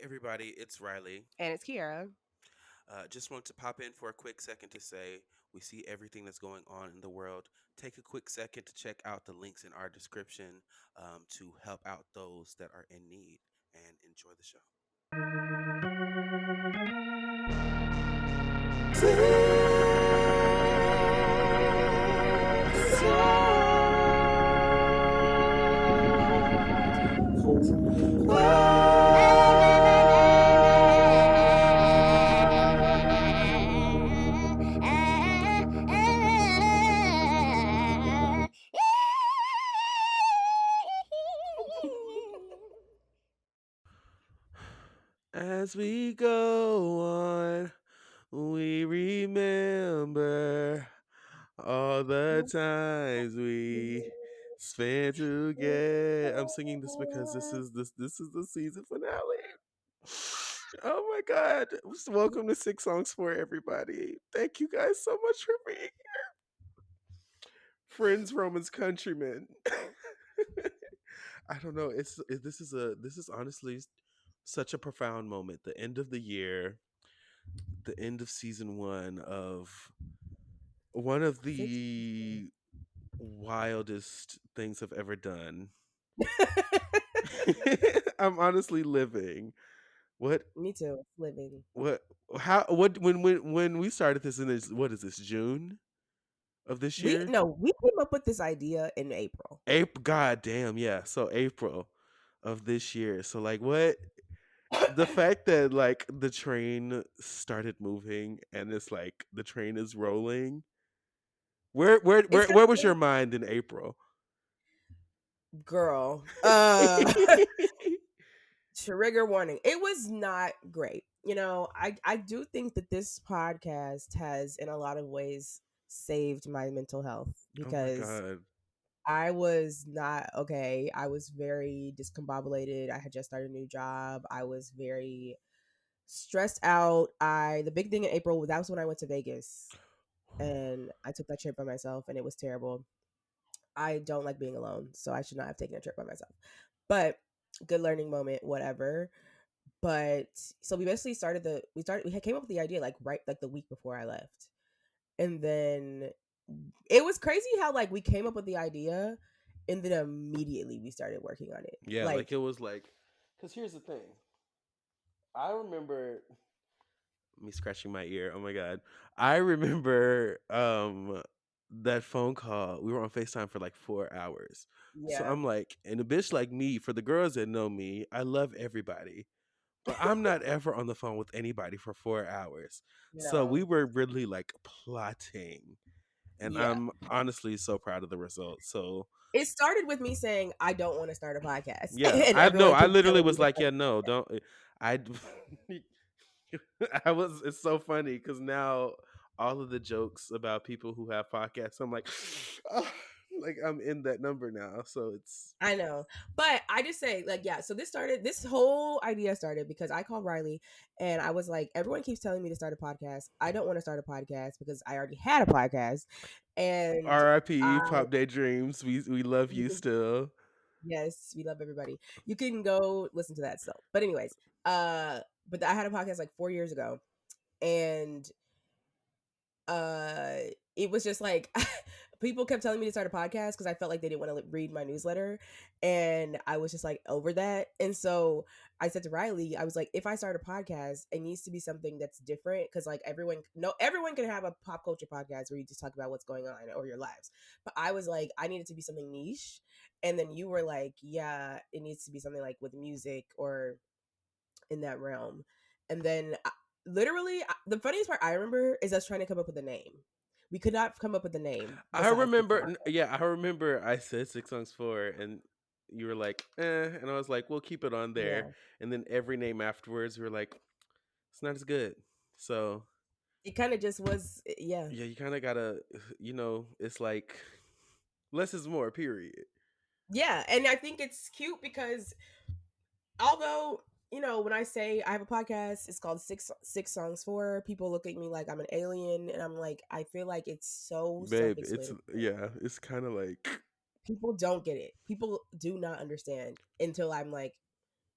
everybody, it's Reilee. And it's Kiara. Just want to pop in for a quick second to say we see everything that's going on in the world. Take a quick second to check out the links in our description to help out those that are in need and enjoy the show. As we go on, we remember all the times we spent together. I'm singing this because this is the season finale. Oh my God! Welcome to Six Songs for everybody. Thank you guys so much for being friends, Romans, countrymen. I don't know. This is honestly such a profound moment. The end of the year, the end of season one of one of Six. the wildest things I've ever done. I'm honestly living. What Me too. Living. what how what when we started this in this, what is this, June of this We year? no, we came up with this idea in April. April, god damn, yeah. So April of this year. So like what the fact that like the train started moving and it's like the train is rolling. Where where It's where kind where of was your crazy. mind in April? Girl. Trigger warning. It was not great. I do think that this podcast has in a lot of ways saved my mental health Oh my because god. I was not okay. I was very discombobulated. I had just started a new job. I was very stressed out. The big thing in April, that was when I went to Vegas and I took that trip by myself and it was terrible. I don't like being alone, so I should not have taken a trip by myself. But good learning moment, whatever. But so we basically we came up with the idea like the week before I left. And then it was crazy how like we came up with the idea and then immediately we started working on it. Yeah, like Like it was like, because here's the thing. I remember me scratching my ear. Oh my god. I remember that phone call. We were on FaceTime for like 4 hours. So yeah. I'm like, and a bitch like me, for the girls that know me, I love everybody. But I'm not ever on the phone with anybody for 4 hours. So we No. were really like plotting. And Yeah. I'm honestly so proud of the results. So It started with me saying I don't want to start a podcast. yeah, And I know. everyone I kept literally telling me was to like, start. yeah, no, don't. I I was. It's so funny because now all of the jokes about people who have podcasts, I'm like, oh, like I'm in that number now. So it's I know. But I just say, like, yeah, so this whole idea started because I called Riley and I was like, everyone keeps telling me to start a podcast. I don't want to start a podcast because I already had a podcast. And R.I.P. I Pop Day Dreams. We love you you can still. yes, we love everybody. You can go listen to that still. But anyways, but I had a podcast like 4 years ago and uh it was just like people kept telling me to start a podcast because I felt like they didn't want to read my newsletter and I was just like over that. And so I said to Riley, I was like, if I start a podcast, it needs to be something that's different because like everyone can have a pop culture podcast where you just talk about what's going on or your lives, but I was like, I need it to be something niche. And then you were like, yeah, it needs to be something like with music or in that realm. And then literally, the funniest part I remember is us trying to come up with a name. We could not come up with a name I besides Six remember. Songs. Yeah, I remember. I said Six Songs 4, and you were like, and I was like, we'll keep it on there. Yeah, And then every name afterwards, we were like, it's not as good. So it kind of just was. Yeah, yeah, you kind of gotta, it's like less is more. Period. yeah, and I think it's cute because although when I say I have a podcast, it's called Six Songs For. People look at me like I'm an alien, and I'm like, I feel like it's so Babe, it's self-explanatory. yeah, it's kind of like People don't get it. People do not understand until I'm like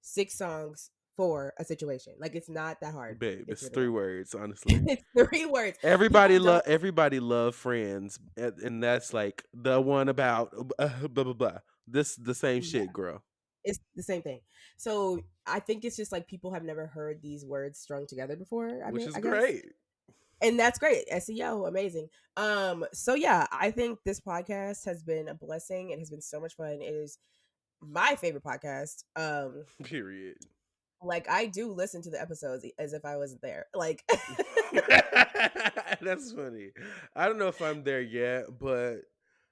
6 songs for a situation. Like it's not that hard. Babe, It's it's really three not. words, honestly. It's three words. People don't. Everybody love Friends, and that's like the one about blah blah blah. This the same Yeah, shit, girl. it's the same thing. So I think it's just like people have never heard these words strung together before. I Which mean, is I guess, great. and that's great. SEO, amazing. So yeah, I think this podcast has been a blessing. It has been so much fun. It is my favorite podcast. Period. Like I do listen to the episodes as if I wasn't there. Like That's funny. I don't know if I'm there yet, but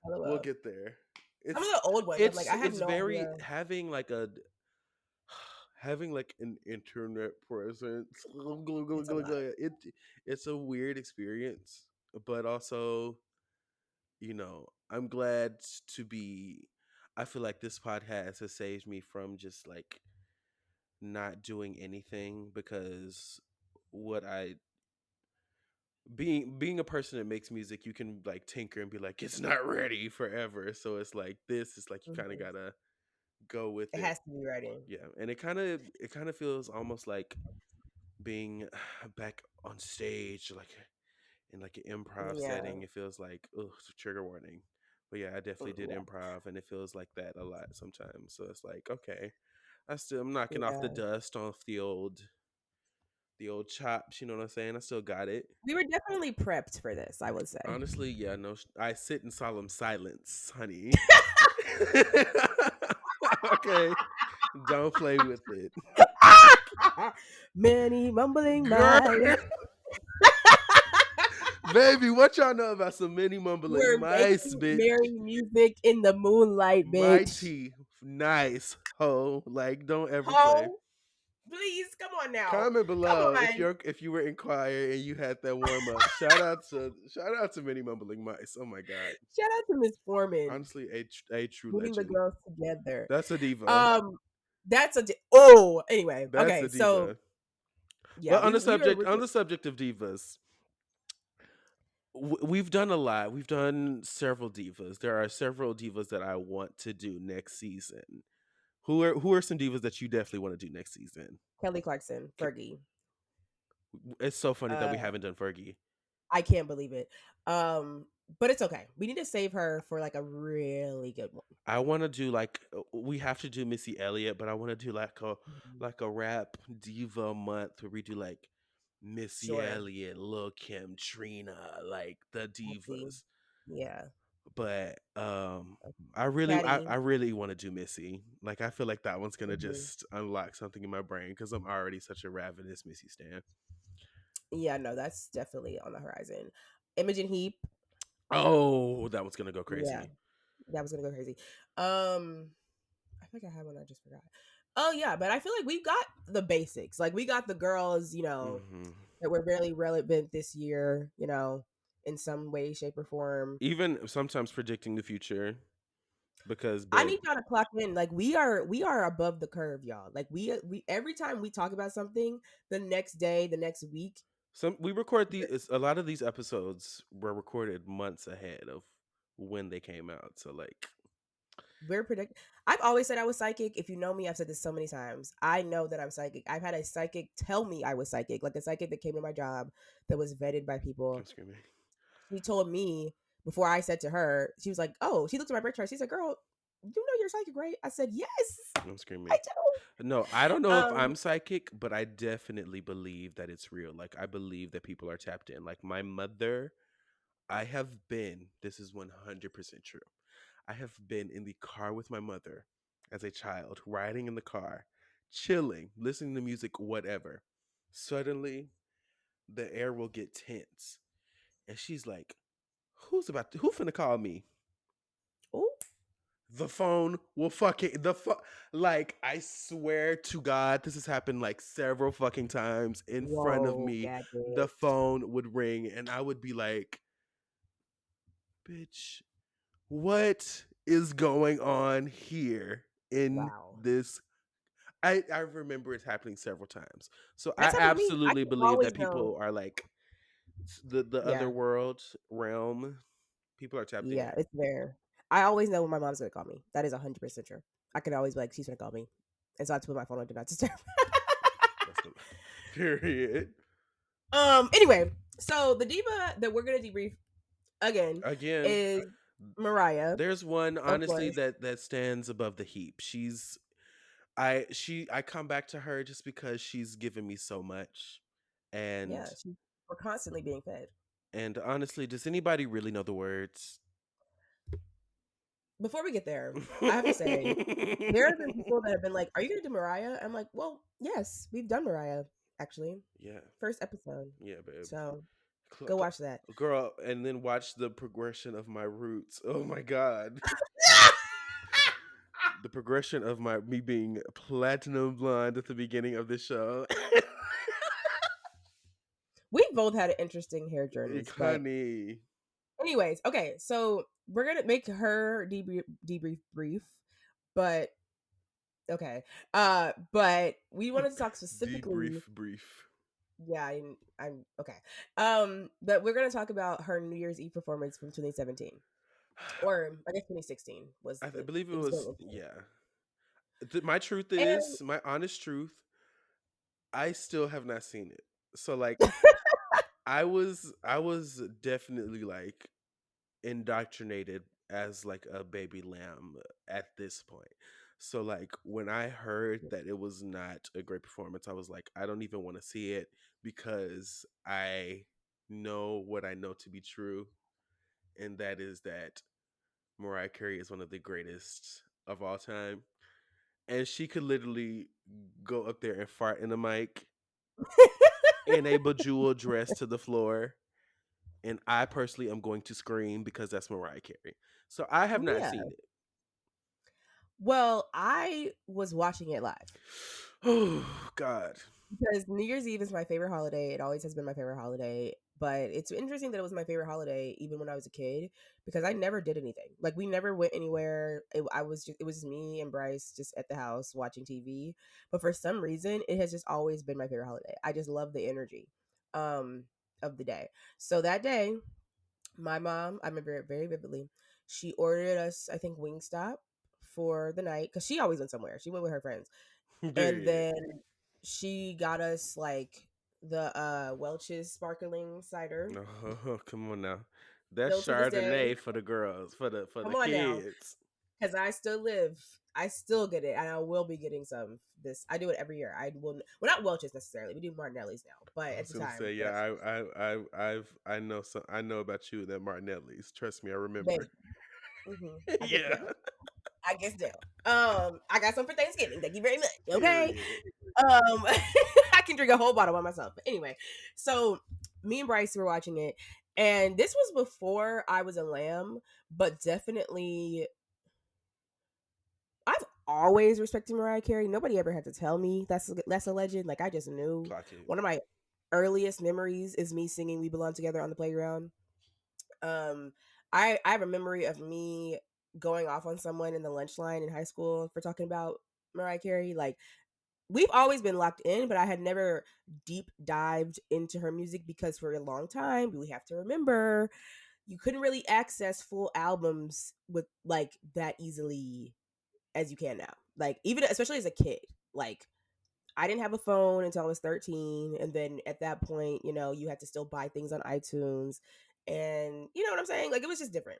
we'll LOL. get there. Some of It's the old ones, I'm like, I have it's no very idea having like an internet presence. it's a lot. It's a weird experience, but also, I'm glad to be. I feel like this podcast has saved me from just like not doing anything because what I being a person that makes music, you can like tinker and be like, it's not ready forever. So it's like this is like you kind of Mhm. gotta go with It it. has to be ready. Yeah, and it kind of feels almost like being back on stage, like in like an improv Yeah. setting. It feels like, ugh, it's a trigger warning. But yeah, I definitely did Yeah. improv, and it feels like that a lot sometimes. So it's like, okay, I'm knocking off the Yeah. dust off the old chops. You know what I'm saying? I still got it. We were definitely prepped for this, I would say. Honestly, yeah, no, I sit in solemn silence, honey. Okay, don't play with it, Many mumbling girl. mice Baby, what y'all know about some mini mumbling were mice, making bitch? merry music in the moonlight, bitch. Mighty nice ho. Like, don't ever play. Oh, please, come on now. Comment Come below on. if you were in choir and you had that warm up. Shout out to many mumbling mice. Oh my god. Shout out to Miss Foreman Honestly, a true putting the legend. girls together. That's a diva. Um, that's oh, anyway. That's Okay, a so diva. yeah, But we were on really the subject of divas, we've done a lot. We've done several divas. There are several divas that I want to do next season. Who are some divas that you definitely want to do next season? Kelly Clarkson, K- Fergie. It's so funny that we Uh, haven't done Fergie. I can't believe it. Um, but it's okay. We need to save her for like a really good one. I want to do like we have to do Missy Elliott, but I want to do Mhm. like a rap diva month where we do like Missy Sure. Elliott, Lil Kim, Trina, like the I see. divas. Yeah. But Okay. I Patty. really want to do Missy. Like I feel like that one's gonna Mhm. just unlock something in my brain because I'm already such a ravenous Missy stan. Yeah, no, that's definitely on the horizon. Imogen Heap. Oh, that one's gonna go Yeah, crazy. that was gonna go crazy. I think I had one I just forgot. Oh yeah, but I feel like we got the basics. Like we got the girls, Hmm. that were barely relevant this year, in some way, shape, or form. Even sometimes predicting the future because, I babe, need y'all to clock in. Like we are above the curve, y'all. Like we every time we talk about something, the next day, the next week, we record these. A lot of these episodes were recorded months ahead of when they came out. So like, we're predict. I've always said I was psychic. If you know me, I've said this so many times. I know that I'm psychic. I've had a psychic tell me I was psychic, like a psychic that came to my job that was vetted by I'm people. screaming. She told me before I said to her, she was like, "Oh," she looked at my birth chart. She said, "Girl, you know you're psychic, right?" I said, "Yes, I'm I screaming. do." No, I don't know if Um, I'm psychic, but I definitely believe that it's real. Like I believe that people are tapped in. Like my mother, I have been. This is 100% true. I have been in the car with my mother as a child, riding in the car, chilling, listening to music, whatever. Suddenly, the air will get tense, and she's like, who finna call me?" oh, The phone will fucking like I swear to God, this has happened like several fucking times in front of whoa, me. that The bitch. phone would ring, and I would be like, "Bitch, what is going on here in Wow, this?" I remember it happening several times. So I that's happened to me. I absolutely can believe always that know. people are like the other Yeah, world realm. People are tapped yeah, in. it's there. I always know when my mom's gonna call me. That is 100% true. I can always be like, she's gonna call me, and so I have to put my phone on do not disturb. Period. Anyway, so the diva that we're gonna debrief again Again, is Mariah, there's one of honestly course. that stands above the heap. I come back to her just because she's given me so much. And We're constantly being fed. honestly, does anybody really know the words? Before we get there, I have to say there have been people that have been like, "Are you gonna do Mariah?" I'm like, "Well, yes, we've done Mariah actually, Yeah, first episode, yeah, babe. so go watch that." Girl, and then watch the progression of my roots. Oh my god. The progression of my me being platinum blonde at the beginning of the show. We both had interesting hair journeys, but Honey. anyways, okay, so we're gonna make her debrief brief, but okay, but we wanted to talk specifically. Debrief brief. Yeah, I'm okay. But we're gonna talk about her New Year's Eve performance from 2017, or I guess 2016 was I believe it it was very was, interesting. yeah. My truth And is, my honest truth, I still have not seen it. So like I was definitely like indoctrinated as like a baby lamb at this point. So like when I heard that it was not a great performance, I was like, I don't even want to see it because I know what I know to be true, and that is that Mariah Carey is one of the greatest of all time. And she could literally go up there and fart in the mic in a bejeweled dress to the floor. And I personally am going to scream because that's Mariah Carey. So I have not yeah, seen it. well, I was watching it live Oh God. because New Year's Eve is my favorite holiday. It always has been my favorite holiday. But it's interesting that it was my favorite holiday even when I was a kid because I never did anything. Like we never went anywhere. It was just me and Bryce just at the house watching TV. But for some reason, it has just always been my favorite holiday. I just love the energy um of the day. So that day, my mom, I remember it very vividly. She ordered us, I think, Wingstop for the night because she always went somewhere. She went with her friends, and Period. then she got us like the Welch's sparkling cider. Oh, come on now. That's Still to this day, Chardonnay for the girls, for the come on now, kids. because I still live. I still get it, and I will be getting some. This I do it every year. I will. Well, not Welch's necessarily. We do Martinelli's now, but I at was the gonna time, say, yeah, whatever. I know some, I know about you that Martinelli's. Trust me, I remember. Baby, I get Yeah. down. I guess down. I got some for Thanksgiving. Thank you very much. Okay. Period. I can drink a whole bottle by myself. But anyway, so me and Bryce were watching it, and this was before I was a lamb, but definitely I've always respected Mariah Carey. Nobody ever had to tell me that's a legend. Like I just knew. Clock it. One of my earliest memories is me singing "We Belong Together" on the playground. Um, I have a memory of me going off on someone in the lunch line in high school for talking about Mariah Carey. Like we've always been locked in, but I had never deep dived into her music because for a long time, we have to remember you couldn't really access full albums with like that easily as you can now. Like even especially as a kid, like I didn't have a phone until I was 13, and then at that point, you know, you had to still buy things on iTunes, and you know what I'm saying? Like it was just different.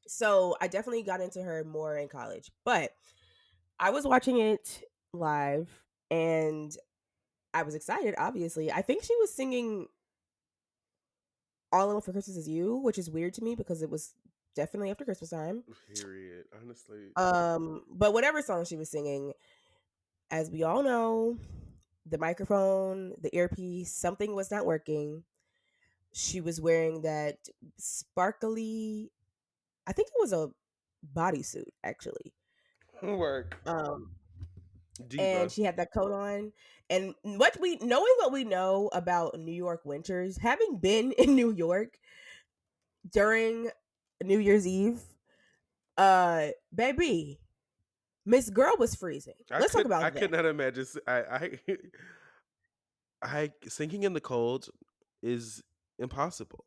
So I definitely got into her more in college, but I was watching it live and I was excited, obviously. I think she was singing All I Want for Christmas Is You, which is weird to me because it was definitely after Christmas time. Period. Honestly. But whatever song she was singing, as we all know, the microphone, the earpiece, something was not working. She was wearing that sparkly, I think it was a bodysuit actually. Work. Um, and Diva. she had that coat on. And knowing what we know about New York winters, having been in New York during New Year's Eve, baby, Miss Girl was freezing. Let's talk I about could that. not imagine I singing in the cold is impossible.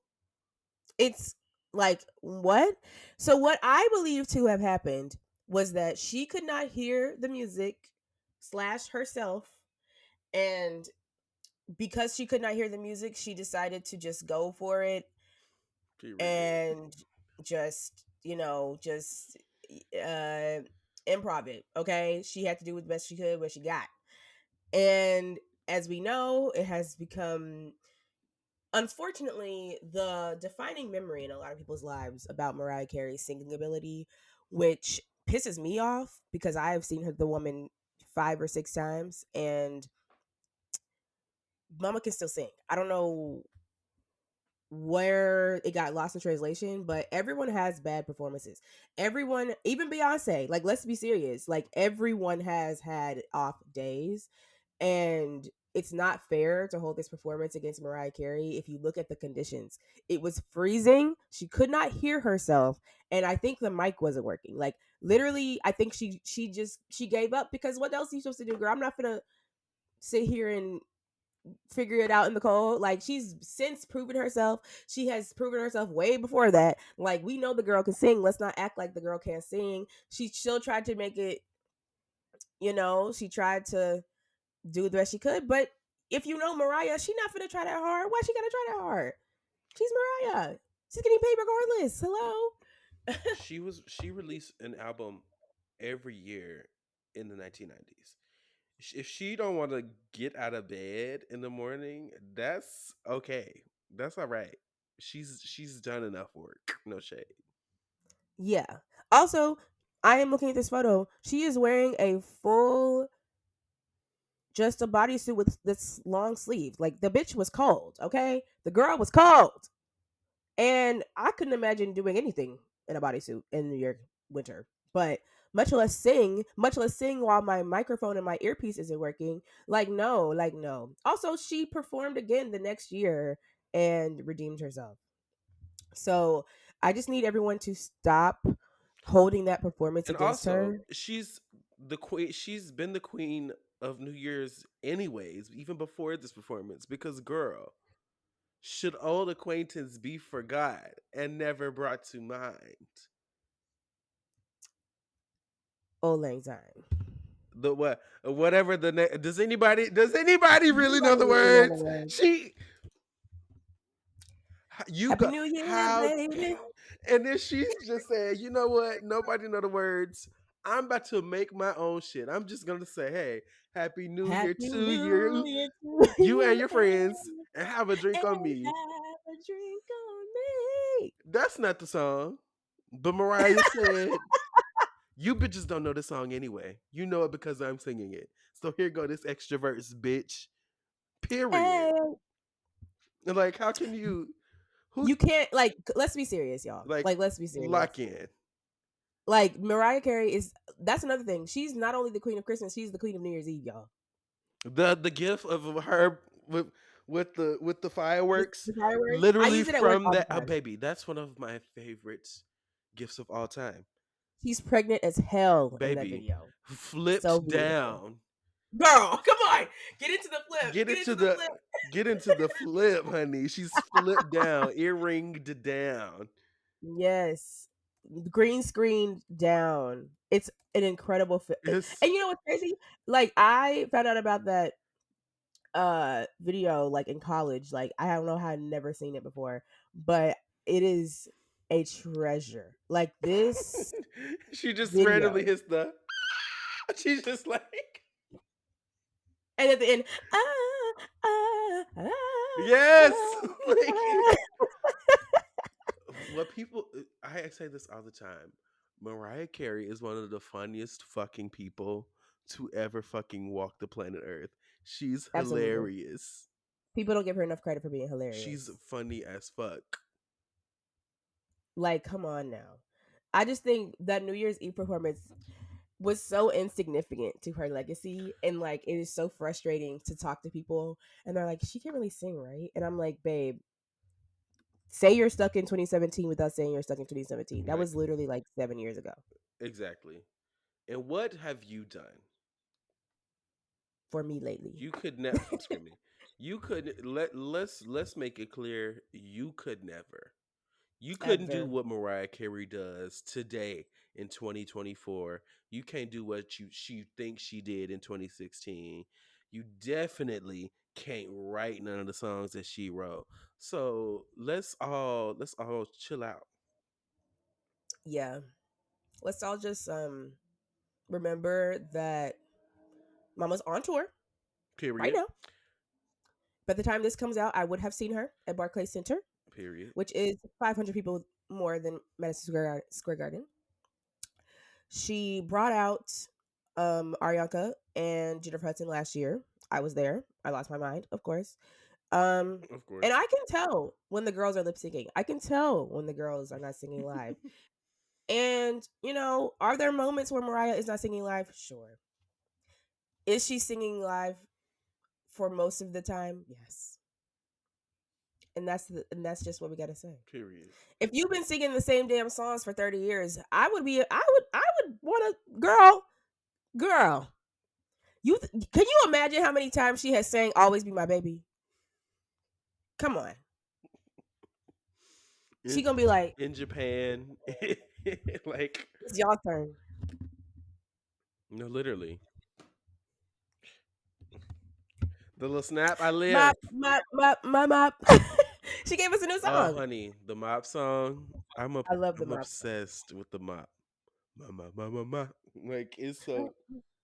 It's like what? So what I believe to have happened was that she could not hear the music slash herself, and because she could not hear the music, she decided to just go for it Period. and just, just uh improv it. Okay. She had to do the best she could, what she got. And as we know, it has become, unfortunately, the defining memory in a lot of people's lives about Mariah Carey's singing ability, which pisses me off because I have seen her, the woman, 5 or 6 times, and Mama can still sing. I don't know where it got lost in translation, but everyone has bad performances. Everyone, even Beyonce, like, let's be serious, like, everyone has had off days, and it's not fair to hold this performance against Mariah Carey. If you look at the conditions, it was freezing, she could not hear herself, and I think the mic wasn't working. Like, literally, I think she gave up, because what else are you supposed to do, girl? I'm not gonna sit here and figure it out in the cold. Like, she's since proven herself. She has proven herself way before that. Like, we know the girl can sing. Let's not act like the girl can't sing. She still tried to make it, she tried to do the best she could. But if you know Mariah, she not gonna try that hard. Why she gotta try that hard? She's Mariah. She's getting paid regardless. Hello. She released an album every year in the 1990s. If she don't want to get out of bed in the morning, that's okay. That's all right. She's done enough work. No shade. Yeah. Also, I am looking at this photo. She is wearing a full, just a bodysuit with this long sleeve. Like, the bitch was cold, okay? The girl was cold. And I couldn't imagine doing anything in a bodysuit in New York winter. But much less sing while my microphone and my earpiece isn't working. Like, no, like, no. Also, she performed again the next year and redeemed herself. So I just need everyone to stop holding that performance And against also, her. she's the queen. She's been the queen of New Year's anyways, even before this performance. Because girl, should old acquaintance be forgot and never brought to mind? Old Lang Syne. The what? Whatever does anybody really know Nobody the really know the words? words. She you Happy got New Year, how baby. and then she's just saying, you know what? Nobody know the words. I'm about to make my own shit. I'm just gonna say, hey, happy new year Happy to New you, Year to you and you, your friends, and have a drink and on me. have a drink on me. That's not the song. But Mariah said, you bitches don't know the song anyway. You know it because I'm singing it. So here go this extra verse, bitch. Period. And Like, how can you who you can't, like, let's be serious, y'all. like Like, let's be serious. lock in? Like, Mariah Carey is, that's another thing. She's not only the queen of Christmas, she's the queen of New Year's Eve, y'all. The gift of her with the fireworks, The fireworks. I literally use it at work from all that. the Oh, time. baby, that's one of my favorite gifts of all time. She's pregnant as hell in that Baby, video. So flipped beautiful. down. Girl, come on. Get into the flip. Get Get into into the the flip. get into the flip, honey. She's flipped down, earringed down. Yes. Green screen down. It's an incredible It's and you know what's crazy? Like, I found out about that video, like, in college. Like, I don't know how I'd never seen it before, but it is a treasure. Like, this she just randomly video. hits the. She's just like, And at the end, ah, ah, ah, yes, like ah. what people. I say this all the time. Mariah Carey is one of the funniest fucking people to ever fucking walk the planet Earth. She's Absolutely. hilarious. People don't give her enough credit for being She's hilarious. funny as fuck. Like, come on now. I just think that New Year's Eve performance was so insignificant to her legacy, and, like, it is so frustrating to talk to people and they're like, she can't really sing, right? And I'm like, babe, say you're stuck in 2017 without saying you're stuck in 2017. That Like was literally like 7 years ago exactly. And what have you done? for me lately. You could never. I'm screaming. You could let's make it clear. You could never. You couldn't do Ever. what Mariah Carey does today in 2024. You can't do what she thinks she did in 2016. You definitely can't write none of the songs that she wrote. So let's all chill out. Yeah. Let's all just remember that Mama's on tour right Period. now. By the time this comes out, I would have seen her at Barclays Center, Period. which is 500 people more than Madison Square Garden. She brought out Arianka and Jennifer Hudson last year. I was there. I lost my mind, of course. Um, Of and course. I can tell when the girls are lip syncing. I can tell when the girls are not singing live. And, are there moments where Mariah is not singing live? Sure. Is she singing live for most of the time? Yes. And that's just what we gotta say. Period. If you've been singing the same damn songs for 30 years, I would want a girl. Can you imagine how many times she has sang "Always Be My Baby"? Come on, she In, gonna be like, in Japan, like "It's y'all turn." no, literally the little snap. I live. Mop, mop, mop, mop, mop. She gave us a new Oh, song. honey, the mop song. I love the I'm mop obsessed with the mop. Mama, mama, mama. Like it's song.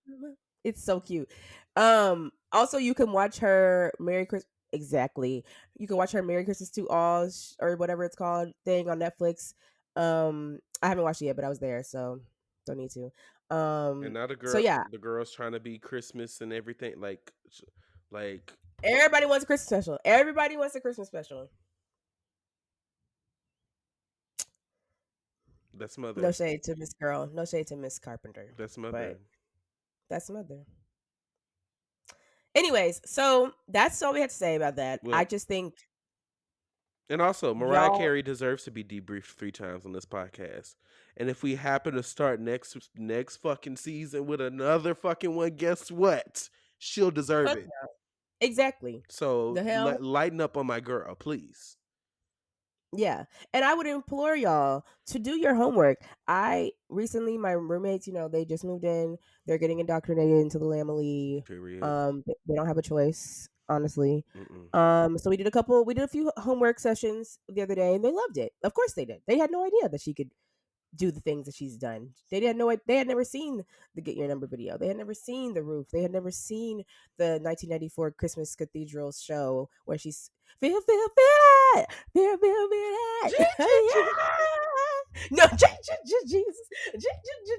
so. It's so cute. Also, you can watch her Merry Christmas. Exactly. You can watch her Merry Christmas to All or whatever it's called thing on Netflix. I haven't watched it yet, but I was there, so don't need to. And now So yeah, the girls trying to be Christmas and everything. Like everybody wants a Christmas special. Everybody wants a Christmas special. that's No mother. shade to Miss Girl. No shade to Miss Carpenter. That's But mother. that's Mother. Anyways, so that's all we had to say about that. I Well, just think and also, Mariah y'all Carey deserves to be debriefed 3 times on this podcast. And if we happen to start next fucking season with another fucking one, guess what? She'll deserve fuck it. exactly. So The hell? lighten up on my girl, please. Yeah. And I would implore y'all to do your homework. I recently, my roommates, they just moved in. They're getting indoctrinated into the Lamely. Period. They don't have a choice, honestly. Mm-mm. So we did a few homework sessions the other day and they loved it. Of course they did. They had no idea that she could do the things that she's done. They had never seen the Get Your Number video. They had never seen The Roof. They had never seen the 1994 Christmas Cathedral show where she's feel it, feel it. No, Jesus,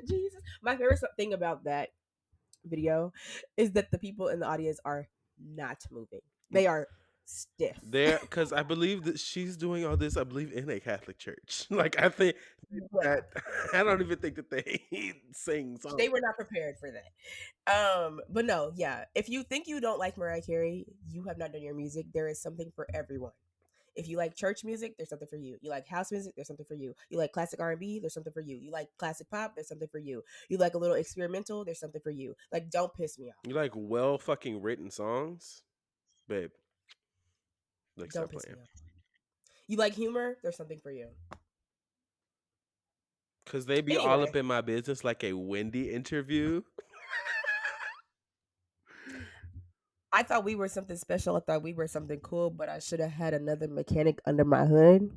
Jesus. My favorite thing about that video is that the people in the audience are not moving. They are stiff. There, because I believe that she's doing all this. I believe in a Catholic church. Like I think Yeah, that I don't even think that they sing songs. they were not prepared for that. But no, yeah. If you think you don't like Mariah Carey, you have not done your music. There is something for everyone. If you like church music, there's something for you. You like house music, there's something for you. You like classic R&B, there's something for you. You like classic pop, there's something for you. You like a little experimental, there's something for you. Like, don't piss me off. You like well fucking written songs, babe. Like Don't stop piss playing. me off. You like humor, there's something for you. Cause they be all Anyway, up in my business like a Wendy interview. I thought we were something special. I thought we were something cool, but I should have had another mechanic under my hood.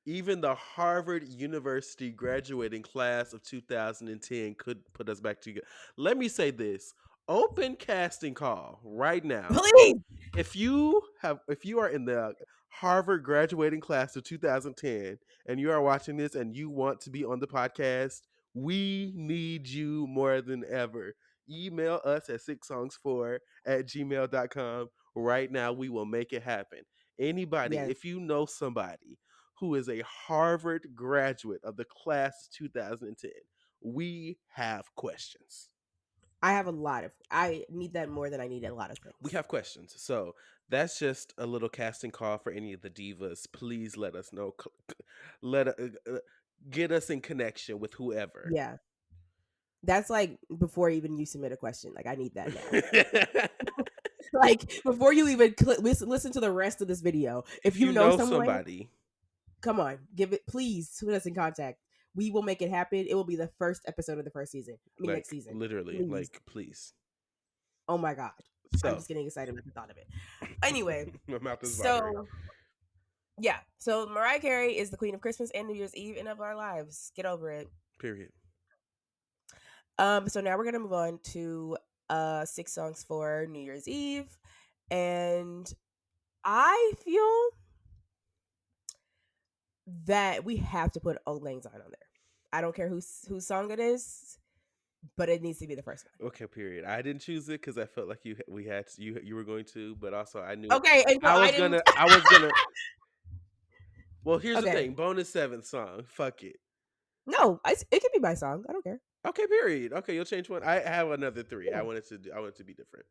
Even the Harvard University graduating class of 2010 could put us back together. Let me say this. Open casting call right now. Please. If you are in the Harvard graduating class of 2010 and you are watching this and you want to be on the podcast, we need you more than ever. Email us at sixsongs4@gmail.com right now. We will make it happen. Anybody, Yes. if you know somebody who is a Harvard graduate of the class of 2010, we have questions. I need that more than I need a lot of We things. have questions. So that's just a little casting call for any of the divas. Please let us know. Let get us in connection with whoever. Yeah. That's like before even you submit a question. Like I need that now. Like before you even listen to the rest of this video. If If you you know know someone, somebody, come on, give it. Please put us in contact. We will make it happen. It will be the first episode of the first season. I mean, next like season. literally, Please. like please. Oh my god. I'm So, just getting excited with the thought of it. Anyway, my mouth is watering. so yeah, so Mariah Carey is the queen of Christmas and New Year's Eve and of our lives. Get over it. Period. So now we're gonna move on to 6 songs for New Year's Eve, and I feel that we have to put Old Lang Syne on there. I don't care whose song it is, but it needs to be the first Okay, period. I didn't choose it because I felt like we had you were going to, but also I one. knew Okay, and so I I was didn't. gonna I was gonna. Well, here's the Okay, thing. Bonus seventh song. Fuck it. no, it can be my song. I don't care. Okay, period. Okay, you'll change one. I have another three. Yeah. I wanted to be different.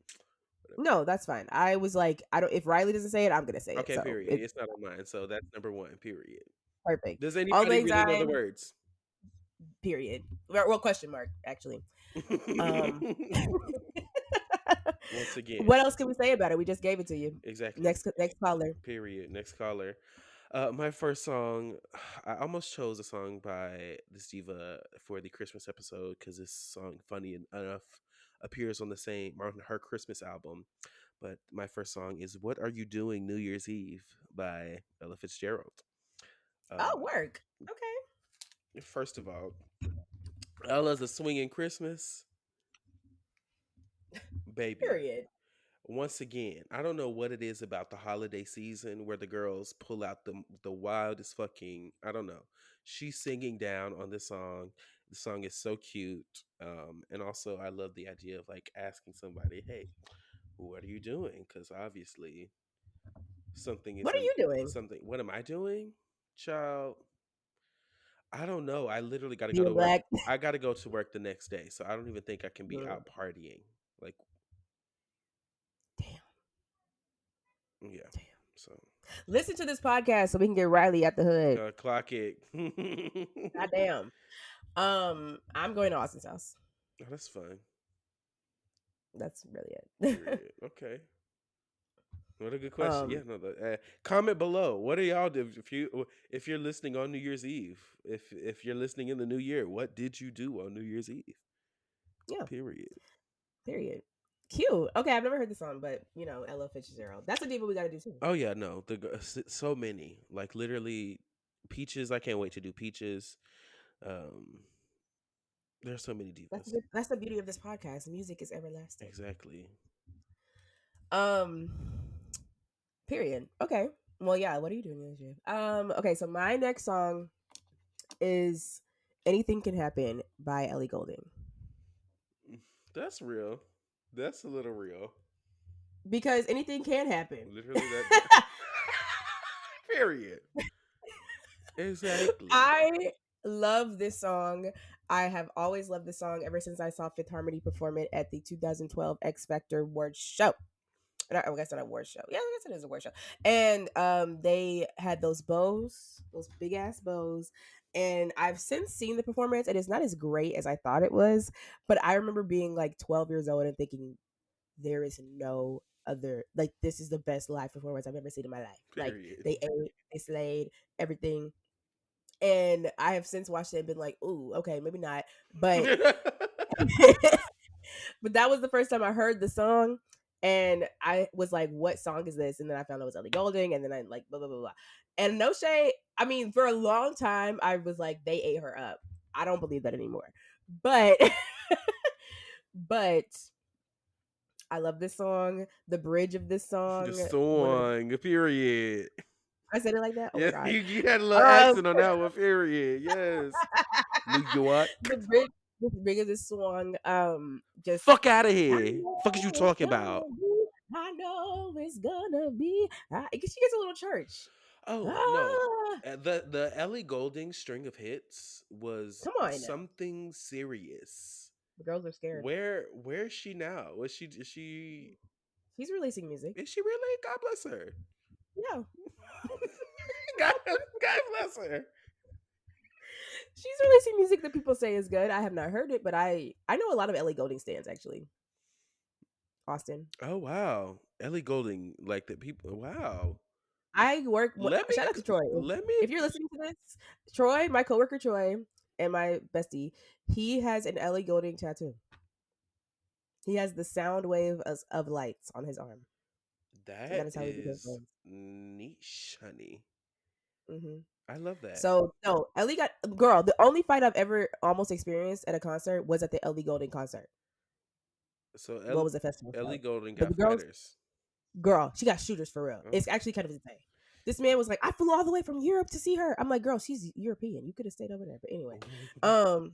Whatever. No, that's fine. I was like, I don't. If Riley doesn't say it, I'm gonna say it. Okay, So period. it's It's not on mine, so that's number one. Period. perfect. Does Old anybody Lang really know the Syne. words? Period. Well, question mark actually. Um, Once again, what else can we say about it? We just gave it to you. exactly. Next caller. Period. Next caller. My first song, I almost chose a song by this diva for the Christmas episode because this song, funny enough, appears on the same on her Christmas album. But my first song is "What Are You Doing New Year's Eve" by Ella Fitzgerald. Oh, Uh, work. Okay. First of all, Ella's a swinging Christmas baby. Period. Once again, I don't know what it is about the holiday season where the girls pull out the wildest fucking, I don't know. She's singing down on this song. The song is so cute. And also I love the idea of like asking somebody, "Hey, what are you doing?" Cuz obviously something What are isn't you doing? something. What am I doing? Child, I don't know. I literally got to go Being to work. black. I got to go to work the next day. So I don't even think I can be Mm, out partying. Like, damn. yeah. Damn. So Listen to this podcast so we can get Riley at the hood. clock it. Goddamn. I'm going to Austin's house. Oh, that's fine. That's really it. Period. Okay. What a good question. Yeah, um, no. Comment below. What do y'all do if you're listening on New Year's Eve? If you're listening in the new year, what did you do on New Year's Eve? yeah. Period. Period. Cute. Okay, I've never heard the song, but Ella Fitzgerald. That's a diva we got to do too. Oh yeah, no. So many. Like literally, Peaches. I can't wait to do Peaches. Um, there's so many divas. That's the beauty of this podcast. Music is everlasting. Exactly. Um, period. Okay. Well, yeah. What are you doing this year? Okay. So my next song is "Anything Can Happen" by Ellie Goulding That's real. That's a little real. because anything can happen. Literally that. Period. Exactly. I love this song. I have always loved this song ever since I saw Fifth Harmony perform it at the 2012 X Factor Award show. I guess not a award show. Yeah, I guess it is a award show. And they had those bows, those big ass bows. And I've since seen the performance, and it's not as great as I thought it was. But I remember being like 12 years old and thinking, there is no other, like, this is the best live performance I've ever seen in my life. Like, Period. they ate, they slayed, everything. And I have since watched it and been like, ooh, okay, maybe not. But but that was the first time I heard the song. And I was like, what song is this? And then I found out it was Ellie Goulding. And then I like, blah, blah, blah, blah. And no shade. I mean, for a long time, I was like, they ate her up. I don't believe that anymore. But, but I love this song. The bridge of this The song. song. Period. I said it like that? Oh my Yes, God. you had a little Um, accent on that one. Period. Yes. New York. the bridge of this song, just, Fuck out of I here. Fuck is you know it's talking about? gonna be. I know it's gonna be. Because she gets a little church. Oh no. Ah, The Ellie Goulding string of hits was come on now. something serious. The girls are scared. Where is she now? She's releasing music. Is she really? God bless her. Yeah. God bless her. She's releasing music that people say is good. I have not heard it, but I know a lot of Ellie Goulding stands actually. Austin. Oh wow. Ellie Goulding, like the people, wow. I work. Let me Shout out to Troy. let me If you're listening to this, Troy, my coworker Troy, and my bestie, he has an Ellie Goulding tattoo. He has the sound wave of lights on his arm. That That is how he became is famous. niche, honey. Hmm. I love that. So no, Ellie got girl. The only fight I've ever almost experienced at a concert was at the Ellie Goulding concert. So What was the festival Ellie show? Goulding But got the girls, fighters. girl, she got shooters for real. Oh, It's actually kind of insane. This man was like, I flew all the way from Europe to see her. I'm like, girl, she's European. You could have stayed over there. But anyway, um,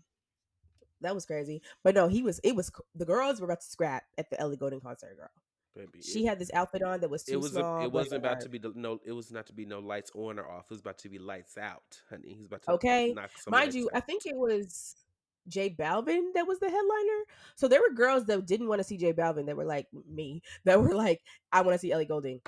that was crazy. But no, he was. It was the girls were about to scrap at the Ellie Goulding concert. Girl, baby, she had this outfit on that was it too was small. it Bless wasn't her about to heart. be no. It was not to be no lights on or off. It was about to be lights out, honey. He's about to Okay, knock some mind lights you, I out. think it was J Balvin that was the headliner. So there were girls that didn't want to see J Balvin that were like me, that were like, I want to see Ellie Goulding.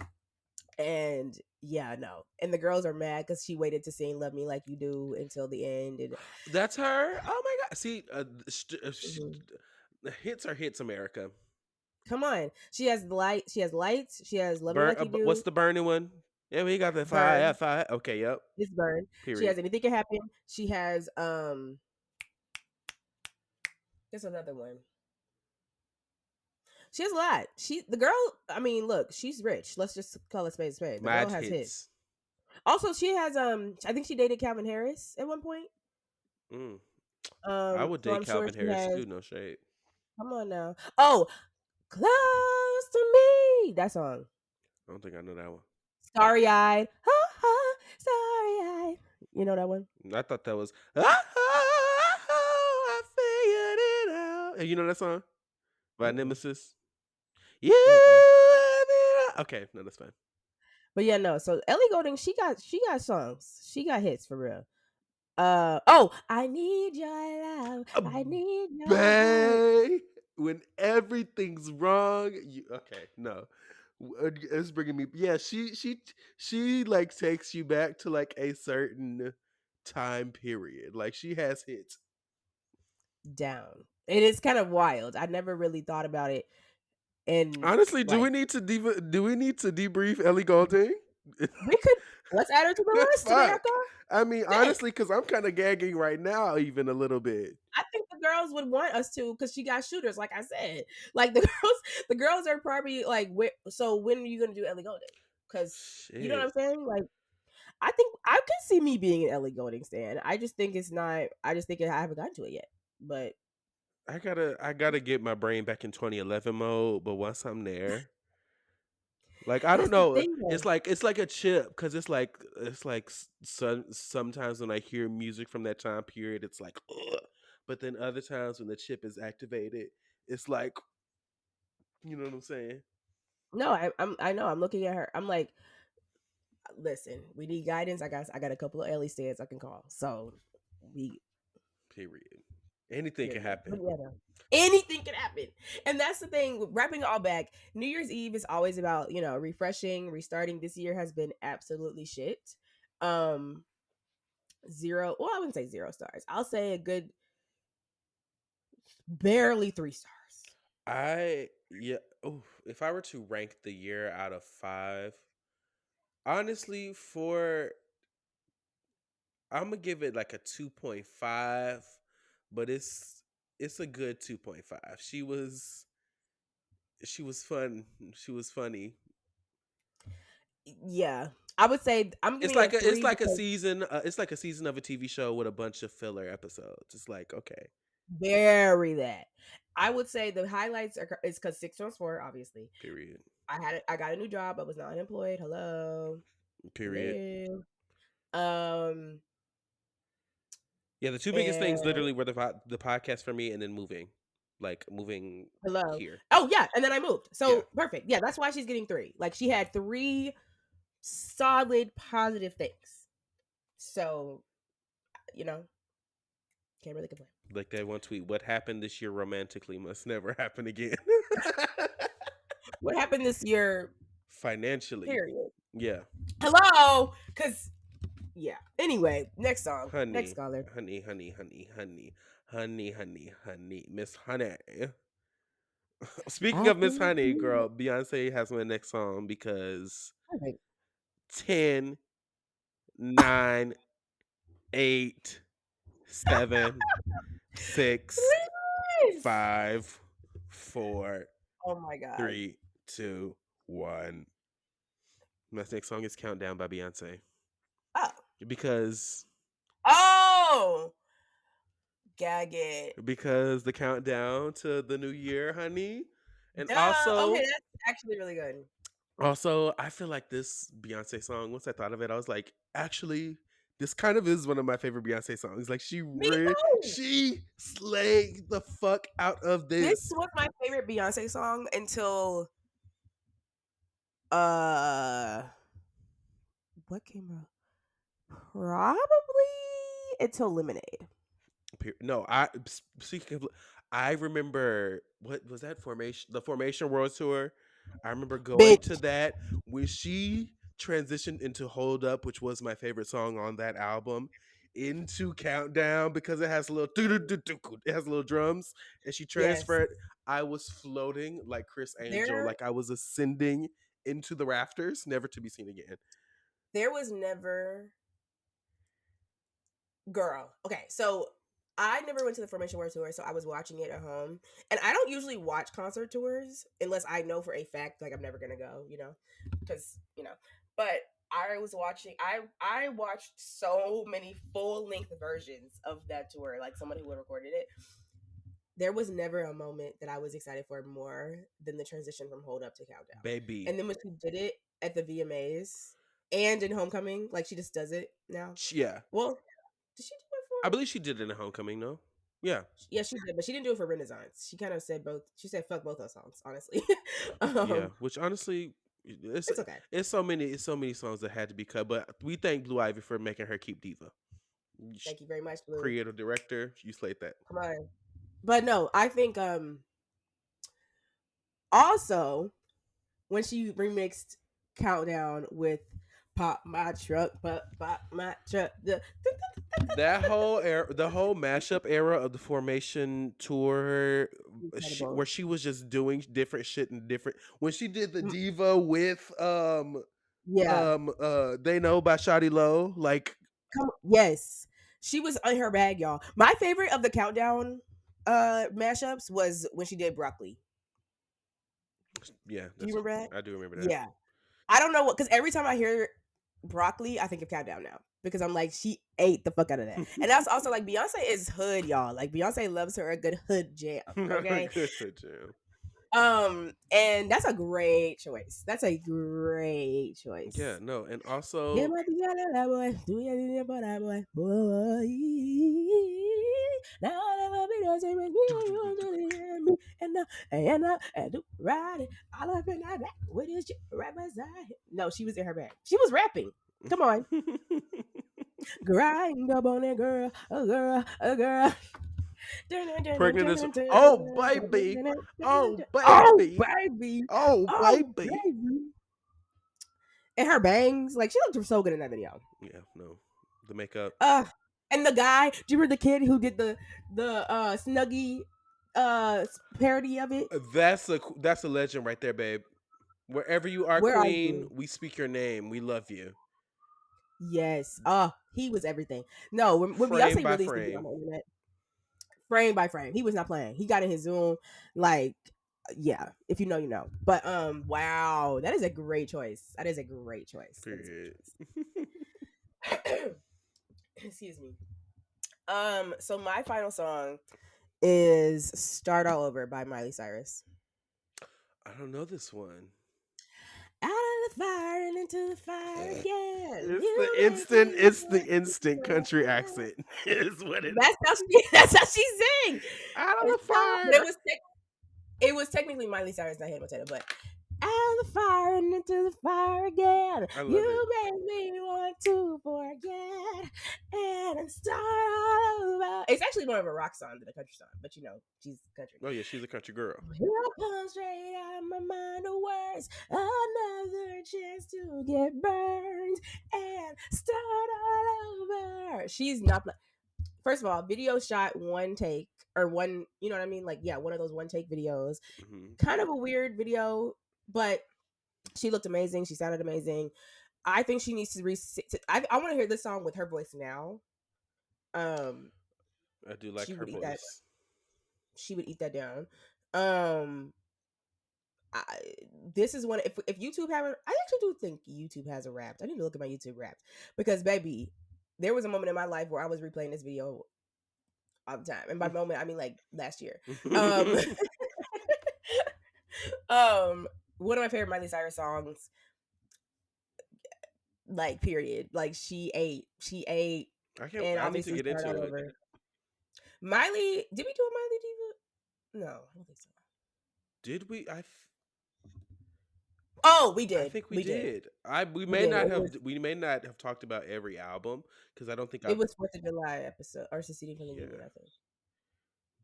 And yeah, no. And the girls are mad because she waited to sing "Love Me Like You Do" until the end. And That's her. Oh my god. See, mhm. hits are hits, America. Come on, she has the light. She has lights. She has "Love Me Burn. Like You What's Do." the burning one? Yeah, we got that fire. Burn. Fire. Okay. Yep. It's burn. She Period. has "Anything Can Happen." She has there's another one. She has a lot. She the girl. I mean, look, she's rich. Let's just call it spade a spade. The girl Mad has hits. hits. Also, she has I think she dated Calvin Harris at one point. Mm. I would So date I'm sure Calvin she Harris has. too. No shade. Come on now. Oh, close to me. That song. I don't think I know that one. Starry eyed. Ha ha. Starry eyed. You know that one? I thought that was. I figured it out. Hey, you know that song by Mm-mm. Nemesis? You. Mm-mm. Okay, no, that's fine. But yeah, no. So Ellie Goulding, she got songs. She got hits for real. Oh, I need your love. A I need your heart. bay when everything's wrong. Okay? No, it's bringing me. Yeah, she like takes you back to like a certain time period. Like she has hits. Down. It is kind of wild. I never really thought about it. And Honestly, like do we need to debrief Ellie Goulding? we could let's add her to the list, America. Fuck. I mean, Shit. honestly, because I'm kind of gagging right now, even a little bit. I think the girls would want us to because she got shooters, like I said. Like the girls are probably like, so when are you gonna do Ellie Goulding? Because you know what I'm Shit. saying? Like, I think I could see me being an Ellie Goulding stan. I just think it's not. I just think I haven't gotten to it yet. But I gotta get my brain back in 2011 mode. But once I'm there, like I don't that's the know, thing, though. it's like a chip because it's like sometimes when I hear music from that time period, it's like, ugh. But then other times when the chip is activated, it's like, you know what I'm saying? No, I know. I'm looking at her. I'm like, listen, we need guidance. I got a couple of Ellie stands I can call. So we Period. Anything can period. But happen. yeah, no. Anything can happen. And that's the thing, wrapping it all back, New Year's Eve is always about, refreshing, restarting. This year has been absolutely shit. Um Zero, well, I wouldn't say 0 stars. I'll say a good barely 3 stars. Yeah. Oh, if I were to rank the year out of 5, honestly, I'm gonna give it like a 2.5, but it's a good 2.5. She was fun. She was funny. Yeah. I would say I'm It's giving it like a a it's three like a because season. It's like a season of a TV show with a bunch of filler episodes. It's like, okay, very that. I would say the highlights is because 6 times 4, obviously. period, I got a new job. I was not unemployed. Hello. period. Hello. Um Yeah, the two biggest things and literally were the podcast for me, and then moving hello. here. Oh yeah, and then I moved. Yeah, So perfect. Yeah, that's why she's getting 3. Like she had 3 solid positive things. So, you know, can't really complain. like that one tweet. What happened this year romantically must never happen again. What happened this year? Financially, Period. yeah. Hello, because yeah. Anyway, next song, next Honey, scholar. honey, honey, honey, honey, honey, honey, honey, Miss Honey. Speaking I of Miss can Honey, feel girl, Beyonce has my next song because it. 10, 9, 8, 7, 6, Please. 5, 4, Oh my god. 3, 2, 1. My next song is Countdown by Beyonce. Oh. Because Oh. Gag it. the countdown to the new year, honey. And Duh. Okay, also, that's actually really good. I feel like this Beyonce song, once I thought of it, I was like, actually, this kind of is one of my favorite Beyonce songs. Like Me too. she slayed the fuck out of This this. was my favorite Beyonce song until uh what came out? Probably until Lemonade. No, speaking of, I remember what was that formation? The Formation World Tour. I remember going to Bitch. that when she transitioned into Hold Up, which was my favorite song on that album, into Countdown because it has a little it has little drums, and she Yes. transferred. I was floating like Chris Angel, There like I was ascending into the rafters, never to be seen again. there was never girl. Okay, so I never went to the Formation War tour, so I was watching it at home. And I don't usually watch concert tours unless I know for a fact like I'm never gonna go, because But I was watching. I watched so many full length versions of that tour, like someone who had recorded it. There was never a moment that I was excited for more than the transition from Hold Up to Countdown. Baby. And then when she did it at the VMAs and in Homecoming, like she just does it now. Yeah. Well, did she do it I for? believe she did it in Homecoming, no? Yeah. Yeah, she did, but she didn't do it for Renaissance. She kind of said both. She said fuck both those songs, honestly. Yeah, um, which honestly, it's it's okay. it's so many songs that had to be cut. But we thank Blue Ivy for making her keep Diva. Thank you very much, Blue. Creative director, you slayed that. Come on. But no, I think also when she remixed Countdown with Pop My Truck, Pop My Truck. That whole era, the whole mashup era of the Formation tour, Incredible. where she was just doing different shit and different. When she did the Mm, Diva with yeah. They Know by Shawty Low, like Yes. She was on her bag, y'all. My favorite of the Countdown mashups was when she did Broccoli. yeah, Do you that's remember that? I do remember that. Yeah. I don't know what, because every time I hear broccoli, I think of Countdown now because I'm like, she ate the fuck out of that. And that's also like Beyonce is hood, y'all. Like Beyonce loves her a good hood jam. Okay. Good jam. And that's a great choice. That's a great Yeah, choice. no, and Yeah, also my together, boy. Do you for that boy? Boy. Now I'll never be the same as me. You do it, me. And do ride it. All up in that back with his shit right beside him. No, she was in her bag. She was rapping. Come on. Grind up on it, girl. A girl. A girl. Pregnant as oh baby, oh Oh, baby, baby. oh Oh, baby. baby. And her bangs. Like, she looked so good in that video. Yeah, no, the makeup. Uh, and the guy, do you remember the kid who did the Snuggie parody of it? That's a legend right there, babe. Wherever you are, Where are queen, you? we speak your name. We love you. Yes. He was everything. No, when Frame Beyonce by released the video on frame. the internet, frame by frame, he was not playing. He got in his Zoom, like, yeah. If you know, you know. But wow, that is a great choice. That is a great choice. That is a Period. great choice. Excuse me. So my final song is "Start All Over" by Miley Cyrus. I don't know this one. Out of the fire and into the fire again. It's the You make instant. me It's the want instant to country accent. Is what it That's how is. she. That's how she sang. Out of It's the so, but it fire. was it was technically Miley Cyrus, not Hannah Montana, but out of the fire and into the fire again. I love it. You make me want to forget and start all over. It's actually more of a rock song than a country song, but she's country. Oh yeah, she's a country girl. Here comes straight out my mind of words. Another chance to get burned and start all over. She's not. First of all, video shot one take or one. You know what I mean? Like, yeah, one of those one take videos. Hmm. Kind of a weird video, but she looked amazing. She sounded amazing. I think she needs to. I want to hear this song with her voice now. Um, I do like she her would eat that. voice. She would eat that down. Um, I, this is one. If YouTube haven't, I actually do think YouTube has a Wrapped. I need to look at my YouTube Wrapped because, baby, there was a moment in my life where I was replaying this video all the time, and by moment I mean like last year. Um, um, one of my favorite Miley Cyrus songs, like period. Like she ate, I can't. and I need to obviously get start into all it. over. Miley, did we do a Miley Diva? No, I don't think so. Did we? Oh, we I did. think we We did. did. I we We may did. not have. We may not have talked about every album because I don't think It I've. was 4th of July episode or seceding from the Union, Yeah, I think.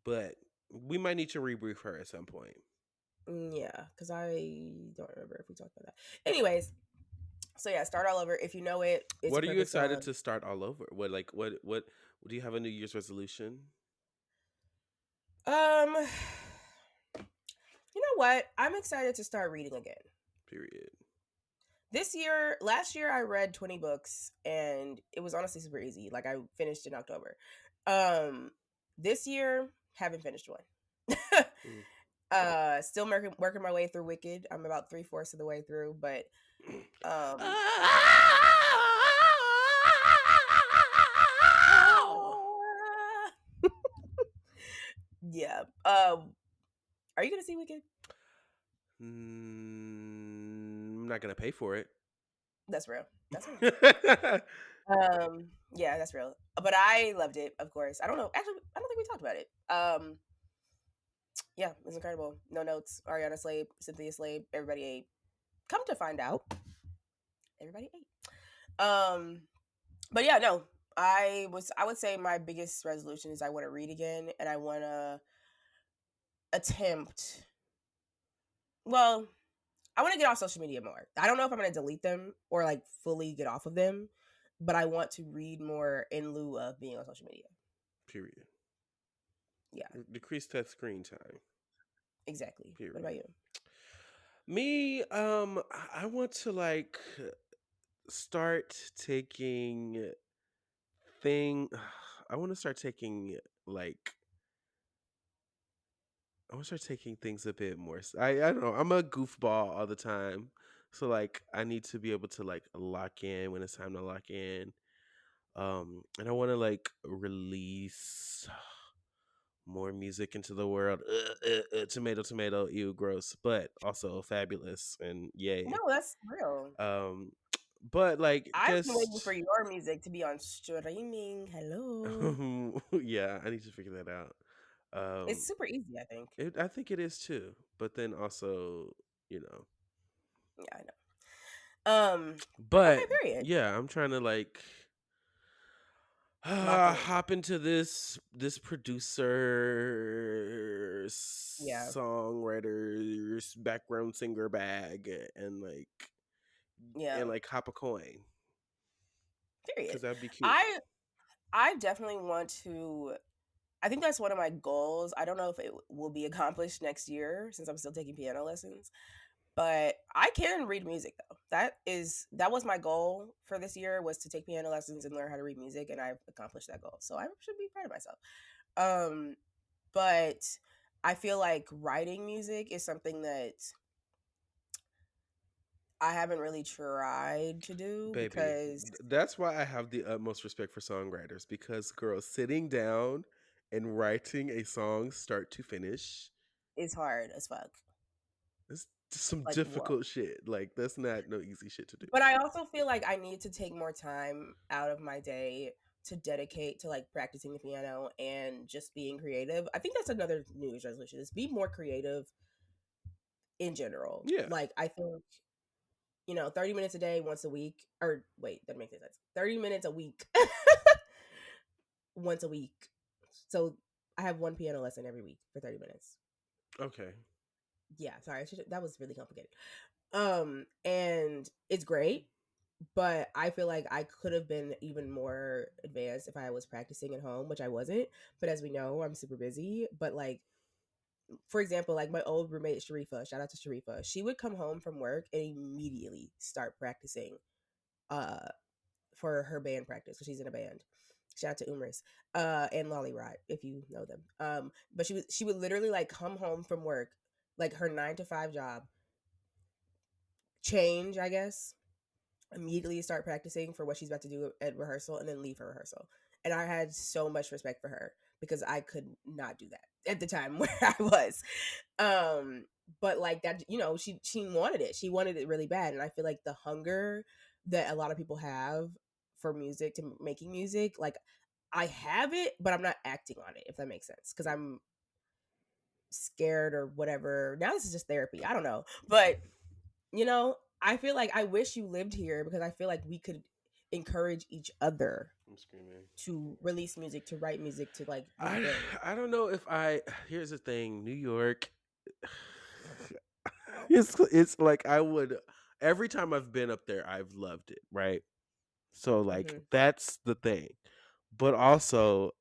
but we might need to rebrief her at some point. Yeah, because I don't remember if we talked about that. Anyways, so yeah, start all over. If you know it, it's a What are you perfect excited song. to start all over? What do you have a New Year's resolution? Um, you know what? I'm excited to start reading again. Period. This year, last year I read 20 books and it was honestly super easy. Like I finished in October. Um, this year haven't finished one. Mm. Still working my way through Wicked. I'm about 3/4 of the way through, but um yeah. Are you gonna see Wicked? I'm not gonna pay for it. That's real. That's real. Yeah, that's real. But I loved it, of course. I don't know. Actually, I don't think we talked about it. Yeah, it's incredible. No notes. Ariana Slade, Cynthia Slade, everybody ate. Come to find out, everybody ate. But yeah, no. I would say my biggest resolution is I want to read again and I want to attempt well, I want to get off social media more. I don't know if I'm going to delete them or like fully get off of them, but I want to read more in lieu of being on social media. Period. Yeah, Decrease that screen time. exactly. What about Period. you? Me, I want to like start taking thing. I want to start taking like I want to start taking things a bit more. I don't know. I'm a goofball all the time, so like I need to be able to like lock in when it's time to lock in. And I want to like release more music into the world. Tomato, tomato, ew, gross, but also fabulous and No, yay. that's real. Um, but like I've been waiting for just your music to be on streaming. Hello. yeah, I need to figure that out. It's Um, super easy, I think. I think it is too, but then also, you know, Yeah, I know. Okay, but period. yeah, I'm trying to like Lock in. hop into this producer Yeah, songwriter's background singer bag yeah. and like hop a coin Period. because that'd be cute. I definitely want to. I think that's one of my goals. I don't know if it will be accomplished next year since I'm still taking piano lessons, but I can read music though. That was my goal for this year was to take piano lessons and learn how to read music, and I've accomplished that goal. So I should be proud of myself. Um, but I feel like writing music is something that I haven't really tried to do Baby, because that's why I have the utmost respect for songwriters because girls sitting down and writing a song start to finish it's hard as fuck. is some Like whoa. difficult shit. Like that's not no easy shit to do. But I also feel like I need to take more time out of my day to dedicate to like practicing the piano and just being creative. I think that's another New Year's resolution is be more creative in general. Yeah. Like I think, 30 minutes a day once a week or wait, that makes sense. 30 minutes a week once a week. So I have one piano lesson every week for 30 minutes. Okay. Yeah, sorry, that was really complicated. And it's great, but I feel like I could have been even more advanced if I was practicing at home, which I wasn't. But as we know, I'm super busy. But like, for example, like my old roommate Sharifa, shout out to Sharifa, she would come home from work and immediately start practicing uh for her band practice because she's in a band. Shout out to Umris, and Lolly Rod, if you know them. But she would literally like come home from work, like her 9 to 5 job, change, I guess, immediately start practicing for what she's about to do at rehearsal, and then leave her rehearsal. And I had so much respect for her because I could not do that at the time where I was. Um, but like that, she wanted it. She wanted it really bad, and I feel like the hunger that a lot of people have for music to making music, like I have it, but I'm not acting on it. If that makes sense, because I'm scared or whatever. Now this is just therapy. I don't know, but I feel like I wish you lived here because I feel like we could encourage each other I'm screaming. to release music, to write music, to like do the I thing. I don't know if I. Here's the thing, New York. It's like I would every time I've been up there, I've loved it, right? So like Hmm. that's the thing. But also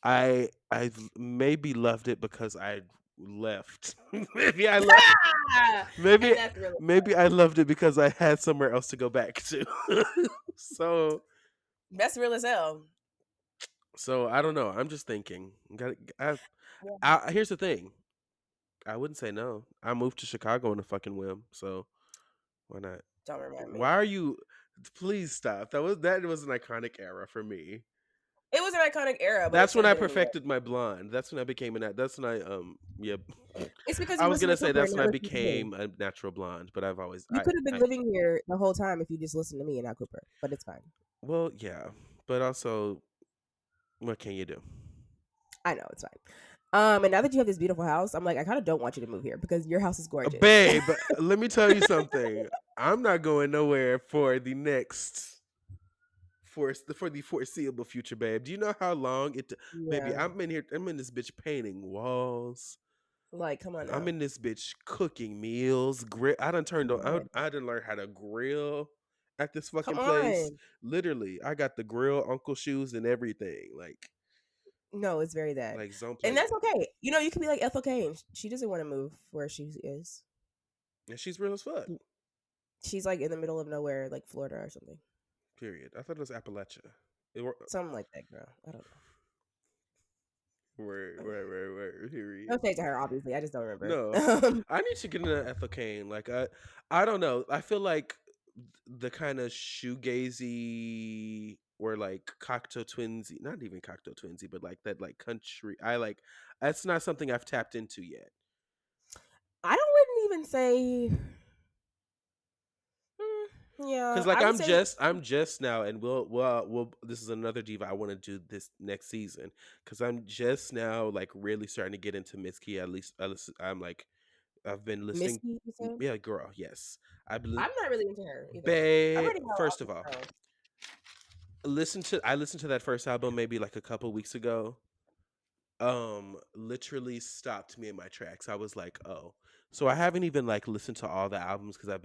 I maybe loved it because I left. maybe I left maybe And that's really maybe I loved it because I had somewhere else to go back to. so that's real as hell. so I don't know. I'm just thinking. Yeah, Here's the thing. I wouldn't say no. I moved to Chicago on a fucking whim, so why not? don't remind Why me. are you? Please stop. That was an iconic era for me. It was an iconic era, but it That's should when have I been in New York. perfected my blonde. That's when I became that's when I yeah. It's because I you was listen to gonna say Cooper that's and when I not listen to me. became a natural blonde, but I've always You could have been I living here the whole time if you just listened to me and not Cooper, but it's fine. well yeah, but also what can you do, I know it's fine. And now that you have this beautiful house, I'm like, I kind of don't want you to move here because your house is gorgeous. babe? Let me tell you something. I'm not going nowhere for the next for the foreseeable future, babe. Do you know how long baby? Yeah, I'm in here. I'm in this bitch painting walls. like come on I'm now, in this bitch cooking meals. I done turned come on. on, I done learned how to grill at this come fucking place. on. Literally, I got the grill, uncle shoes, and everything. No, it's very that, Like zone and plated. that's okay. You could be like Ethel Kane. She doesn't want to move where she is. And she's real as fuck. She's like in the middle of nowhere, like Florida or something, Period. I thought it was Appalachia. It were, something like that, girl. I don't know. word. Period. No shade to her, obviously. I just don't remember. No, I need to get into Ethel Kane. I don't know. I feel like the kind of shoegazy or like Cocteau Twinsy, not even Cocteau Twinsy, but like that like country. I like that's not something I've tapped into yet. I don't wouldn't even say. Cause Yeah, like I would say I'm just now, and we'll. This is another diva I want to do this next season. Cause I'm just now like really starting to get into Miss Key. At least I'm like I've been listening. Misty. You said Yeah, girl. Yes, I've been. I'm not really into her either. I'm Babe, ready to know all first of this all, girl. I listened to that first album maybe like a couple weeks ago. Literally stopped me in my tracks. I was like, oh, so I haven't even like listened to all the albums because I've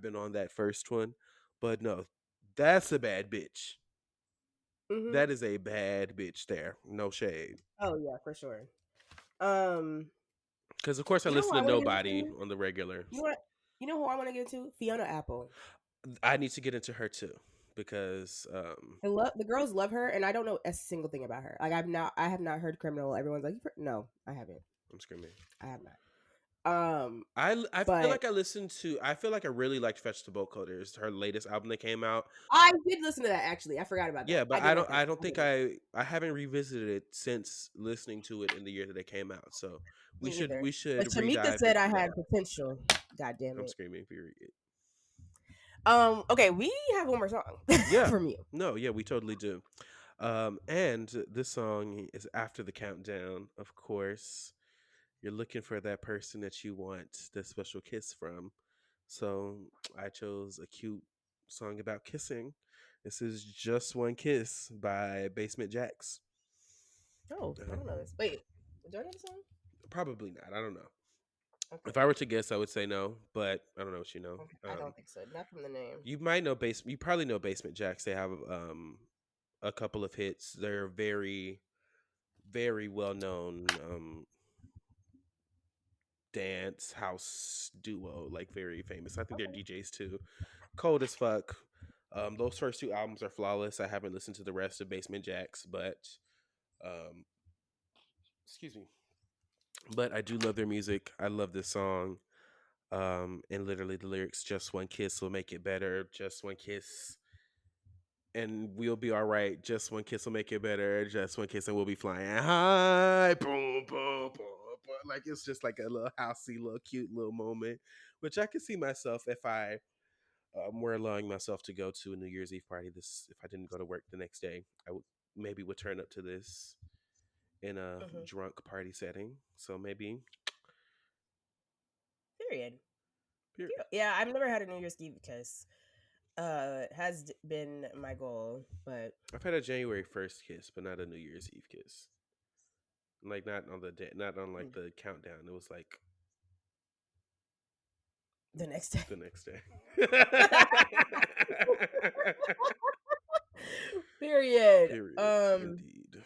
been on that first one, but no, that's a bad bitch. Hmm. That is a bad bitch. There, no shade. Oh yeah, for sure. Um, Because of course I you know who listen I to want to get Nobody into? on the regular. You know what? You know who I want to get into? Fiona Apple. I need to get into her too because The girls love her, and I don't know a single thing about her. Like I have not heard Criminal. Everyone's like, no, I haven't. I'm screaming. I have not. Um, I feel but like I feel like I really liked Fetch the Boat Coders, her latest album that came out. I did listen to that actually. I forgot about that. Yeah, I but did like that. I don't I did think like I haven't revisited it since listening to it in the year that it came out. So that. Me either. we But should Shamika redive said I into had that. potential. God damn I'm it. screaming period. Okay, we have one more song Yeah. from you. No, yeah, we totally do. And this song is after the countdown, of course. You're looking for that person that you want the special kiss from. So I chose a cute song about kissing. This is Just One Kiss by Basement Jacks. Oh, I Um, don't know this. Wait, do I know the song? Probably not. I don't know. If Okay. I were to guess, I would say no, but I don't know what you know. Okay. I don't think so. Not from the name. You might know You probably know Basement Jacks. They have a couple of hits. They're very well known dance house duo, like very famous. I think they're Okay. DJs too. Cold as fuck. Those first two albums are flawless. I haven't listened to the rest of Basement Jacks, but um, excuse me, but I do love their music. I love this song. And literally the lyrics: "Just one kiss will make it better. Just one kiss, and we'll be all right. Just one kiss will make it better. Just one kiss, and we'll be flying high." Boom, boom, boom, boom. Like it's just like a little housey, little cute little moment, which I could see myself if I were allowing myself to go to a New Year's Eve party. This, if I didn't go to work the next day, I would maybe would turn up to this in a Hmm. drunk party setting. So maybe, Period. period. Yeah, I've never had a New Year's Eve because it has been my goal, but I've had a January 1st kiss, but not a New Year's Eve kiss. Like not on the day, not on like hmm, the countdown. It was like the next day. the next day. Period. Period. Indeed.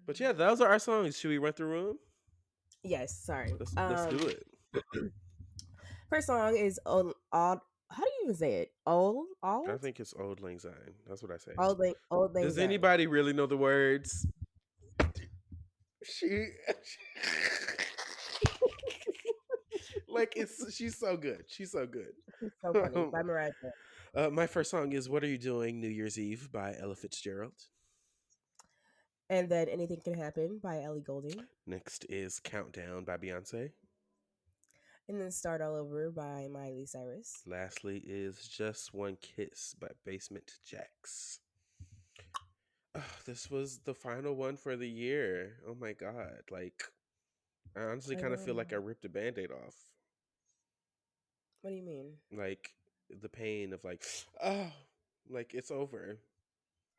But yeah, those are our songs. Should we run through them? Yes, sorry. Let's do it. First song is on odd. How do you even say it? I Old, think it's Old Lang Syne. That's what I say. old lang Does syne. anybody really know the words? She like it's she's so good. She's so good. It's so funny by Mariah Carey. My first song is "What Are You Doing New Year's Eve" by Ella Fitzgerald. And then anything can happen by Ellie Goulding. Next is "Countdown" by Beyonce. And then start all over by Miley Cyrus. Lastly is "Just One Kiss" by Basement Jacks. This was the final one for the year. Oh my god! Like I honestly I kind of know. feel like I ripped a band-aid off. What do you mean? Like the pain of like, oh, like it's over.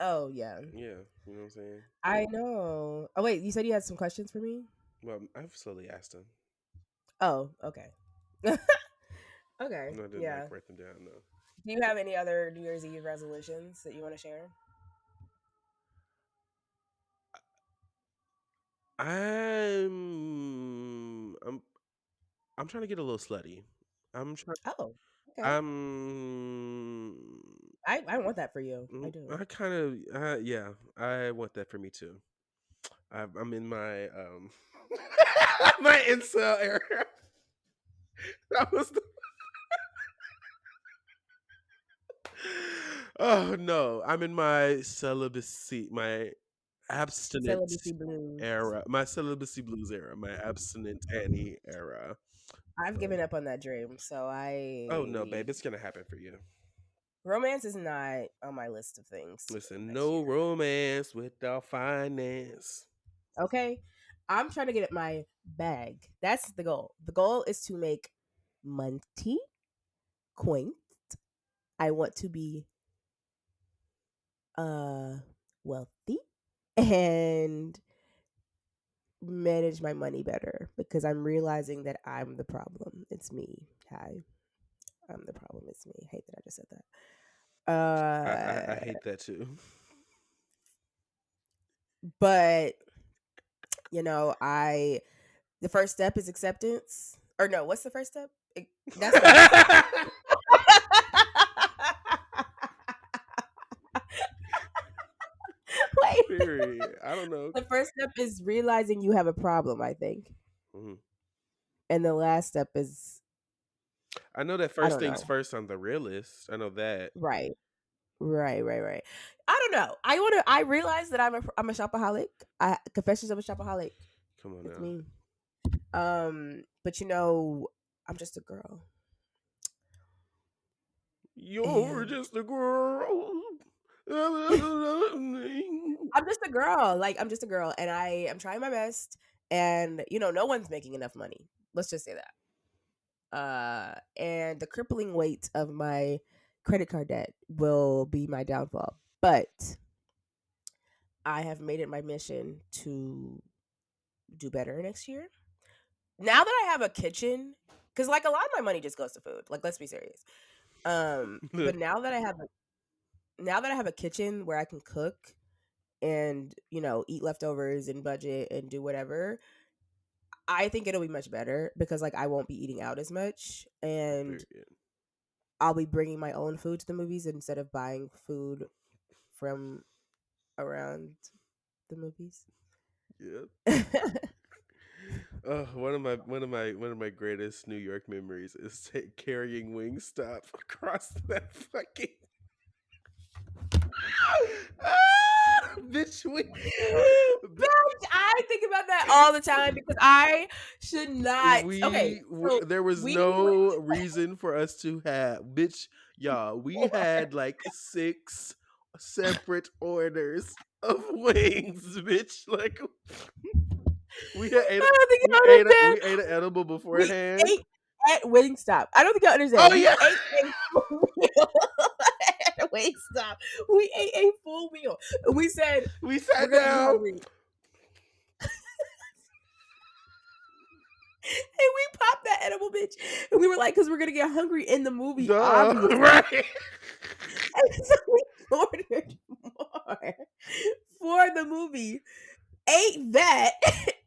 Oh yeah, Yeah, you know what I'm saying. I know. Oh wait, you said you had some questions for me. Well, I've slowly asked him. Oh, okay. Okay, I didn't like yeah. write them down. No. Do you have any other New Year's Eve resolutions that you want to share? I'm I'm trying to get a little slutty. I'm trying. Oh, okay. I'm. I want that for you. I do. I kind of. Yeah. I want that for me too. I'm in my my incel era. That was the. Oh no! I'm in my celibacy, my abstinent Celibacy blues. era, my celibacy blues era, my abstinent Annie era. I've given Um, up on that dream, so oh no, I babe, it's gonna happen for you. romance is not on my list of things to do Listen, next no year. romance without finance. Okay, I'm trying to get at my bag. That's the goal. The goal is to make money, coin. I want to be uh wealthy and manage my money better because I'm realizing that I'm the problem. It's me. Hi. I'm the problem. It's me. I hate that I just said that. I hate that too. But I the first step is acceptance. Or no, what's the first step? That's the last step. Wait. Period. I don't know. The first step is realizing you have a problem, I think. Mhm. And the last step is I know that I first don't things know. first on the realist. I know that. Right. Right. I don't know. I realize that I'm a shopaholic. Confessions of a shopaholic. Come on It's now. me. But I'm just a girl. You're And just a girl. I'm just a girl. Like I'm just a girl and I am trying my best and no one's making enough money. Let's just say that. And the crippling weight of my credit card debt will be my downfall. But I have made it my mission to do better next year. Now that I have a kitchen, because like a lot of my money just goes to food. Like let's be serious. But now that I have a kitchen where I can cook and eat leftovers and budget and do whatever, I think it'll be much better because like I won't be eating out as much and Period. I'll be bringing my own food to the movies instead of buying food from around the movies. Yeah. Oh, one of my greatest New York memories is carrying Wingstop across that fucking bitch. We Bitch, I think about that all the time because I should not. Okay, so there was we no reason for us to have bitch, y'all. We had like six separate orders of wings, bitch. Like we had ate I don't think you we understand. ate an edible We beforehand. ate at Wingstop. I don't think you Oh understand. We yeah, ate a full meal at Wingstop. We ate a full meal. And we said, we we're sat gonna be down. hungry. And we popped that edible bitch. And we were like, because we're gonna get hungry in the movie, Duh, obviously. right? And so we ordered more for the movie, ate that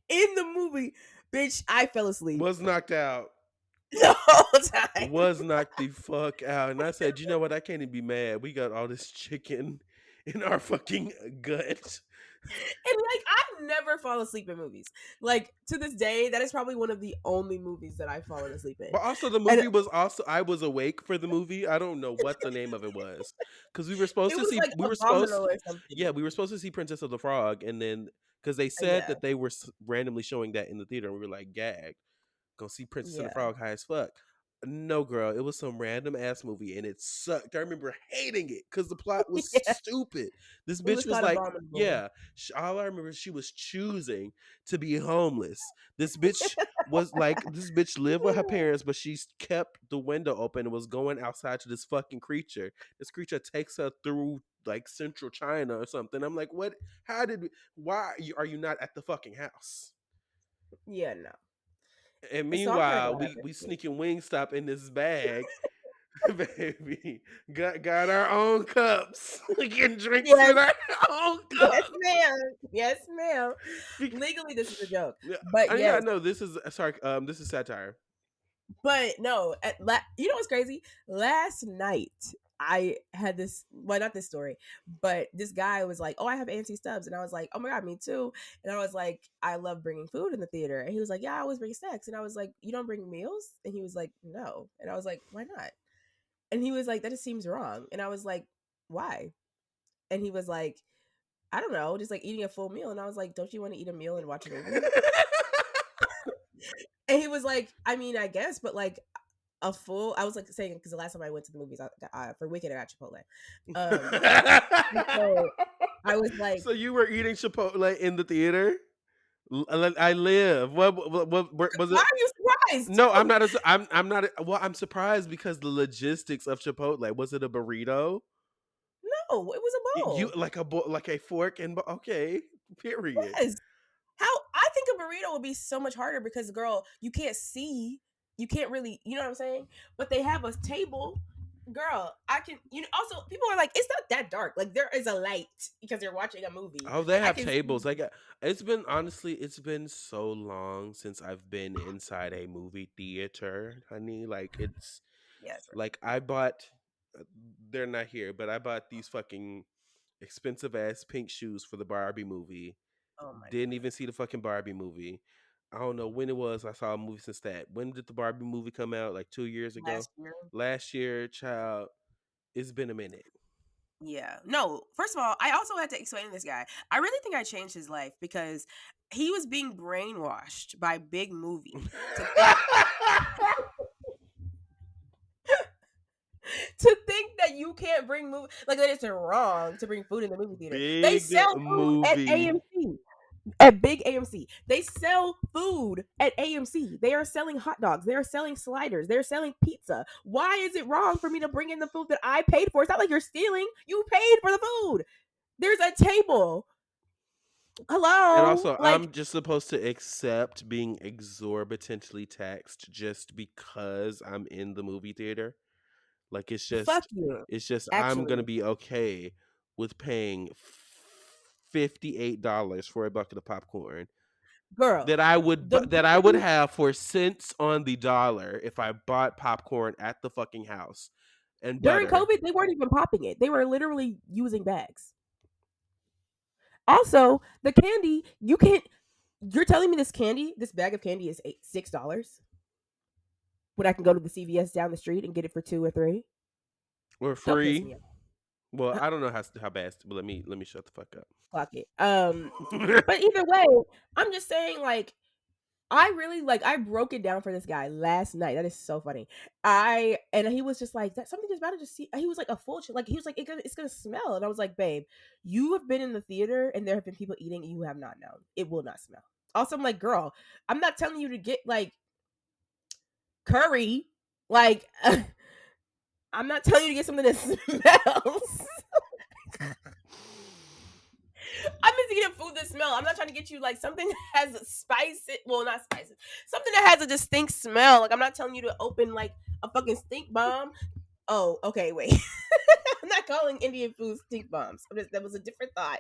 in the movie. Bitch, I fell asleep Was knocked out. the whole time. Was knocked the fuck out. And I said, you know what? I can't even be mad. We got all this chicken in our fucking gut. And like I never fall asleep in movies. Like to this day, that is probably one of the only movies that I've fallen asleep in. But also, the And movie was also, I was awake for the movie. I don't know what the name of it was because we were supposed it to was see. like We were supposed, Abominable or something. yeah, we were supposed to see Princess of the Frog, and then because they said Yeah, that they were randomly showing that in the theater, and we were like gagged. Go see Princess and the yeah, Frog high as fuck. No, girl, it was some random ass movie and it sucked. I remember hating it because the plot was yeah. stupid. This It bitch was was called like, Abominable. yeah, all I remember is she was choosing to be homeless. This bitch was like, this bitch lived with her parents, but she kept the window open and was going outside to this fucking creature. This creature takes her through like central China or something. I'm like, what? How did, why are you not at the fucking house? Yeah, no. And And so I'm kind of meanwhile, glad I we missed sneaking Wingstop in this bag, baby. Got our own cups. We getting it. drinks Yes, in our own yes, cups. ma'am. Yes, ma'am. Bec- Legally, this is a joke, yeah, but yeah, yes. no, this is sorry. This is satire. But no, you know what's crazy? Last night I had this, well, not this story, but this guy was like, "Oh, I have anti stubs," and I was like, "Oh my god, me too." And I was like, "I love bringing food in the theater," and he was like, "Yeah, I always bring snacks," and I was like, "You don't bring meals?" And he was like, "No," and I was like, "Why not?" And he was like, "That just seems wrong," and I was like, "Why?" And he was like, "I don't know, just like eating a full meal," and I was like, "Don't you want to eat a meal and watch a movie?" And he was like, "I mean, I guess, but like a full." I was like saying because the last time I went to the movies, for Wicked, I got Chipotle. Um, so I was like, So you were eating Chipotle in the theater? I live. What was "Why it? are you surprised?" No, I'm not. I'm not. Well, I'm surprised because the logistics of Chipotle. Was it a burrito? No, it was a You bowl. like like a fork and okay. Period. Yes. How I think a burrito would be so much harder because, girl, you can't see, you can't really, you know what I'm saying? But they have a table. Girl, I can, also people are like, it's not that dark. Like there is a light because you're watching a movie. Oh, they Like I have can tables. I see. got. It's been honestly, it's been so long since I've been inside a movie theater, honey. Like it's Yes. like I bought. uh, They're not here, but I bought these fucking expensive ass pink shoes for the Barbie movie. Oh my Didn't god. even see the fucking Barbie movie. I don't know when it was. I saw a movie since that. When did the Barbie movie come out? Like 2 years ago. Last year. Last year, child. It's been a minute. Yeah. No, first of all, I also had to explain to this guy. I really think I changed his life because he was being brainwashed by big movie to think to think that you can't bring movie like that it's wrong to bring food in the movie theater. They Big sell food at movie. AMC. At big AMC. They sell food at AMC. They are selling hot dogs. They are selling sliders. They're selling pizza. Why is it wrong for me to bring in the food that I paid for? It's not like you're stealing. You paid for the food. There's a table. And Hello? also, Like, I'm just supposed to accept being exorbitantly taxed just because I'm in the movie theater. Like fuck you. it's just I'm gonna Actually, be okay with paying $58 for a bucket of popcorn girl, the that I would movie, have for cents on the dollar if I bought popcorn at the fucking house. and During butter. COVID, they weren't even popping it. They were literally using bags. Also, the candy, you can't you're telling me this candy, this bag of candy is $6 when I can go to the CVS down the street and get it for 2 or 3? Or Don't piss free. me Well, off. I don't know how bad, but let me shut the fuck Clock it. up. But either way, I'm just saying, like, I really like I broke it down for this guy last night. That is so funny. And he was just like, that something is about to just see. He was like a full like he was like it's gonna smell, and I was like, babe, you have been in the theater and there have been people eating, you have not known. It will not smell. Also, I'm like, girl, I'm not telling you to get like curry. Like, I'm not telling you to get something that smells. I'm into getting food that smell. I'm not trying to get you like something that has a spice. Well, not spices. Something that has a distinct smell. Like I'm not telling you to open like a fucking stink bomb. Oh, okay, wait. I'm not calling Indian food stink bombs. That was a different thought.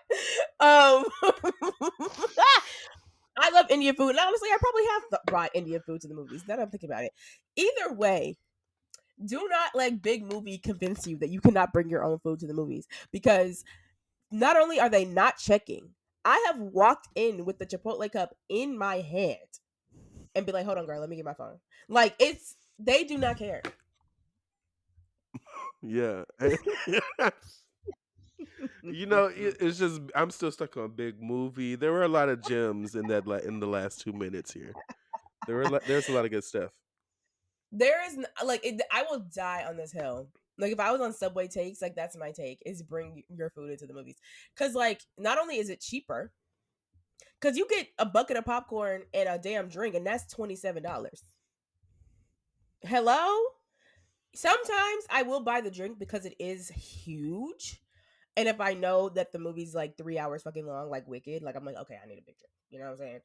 I love Indian food, and honestly, I probably have brought Indian food to the movies. Now that I'm thinking about it. Either way, do not let big movie convince you that you cannot bring your own food to the movies because not only are they not checking, I have walked in with the Chipotle cup in my hand and be like, hold on, girl, let me get my phone. Like, they do not care. Yeah. It's just I'm still stuck on big movie. There were a lot of gems in that in the last 2 minutes here. There's a lot of good stuff. There is, like, I will die on this hill. Like, if I was on Subway Takes, like, that's my take, is bring your food into the movies. Because, like, not only is it cheaper, because you get a bucket of popcorn and a damn drink, and that's $27. Hello? Sometimes I will buy the drink because it is huge. And if I know that the movie's like 3 hours fucking long, like Wicked, like I'm like, okay, I need a big drink. You know what I'm saying?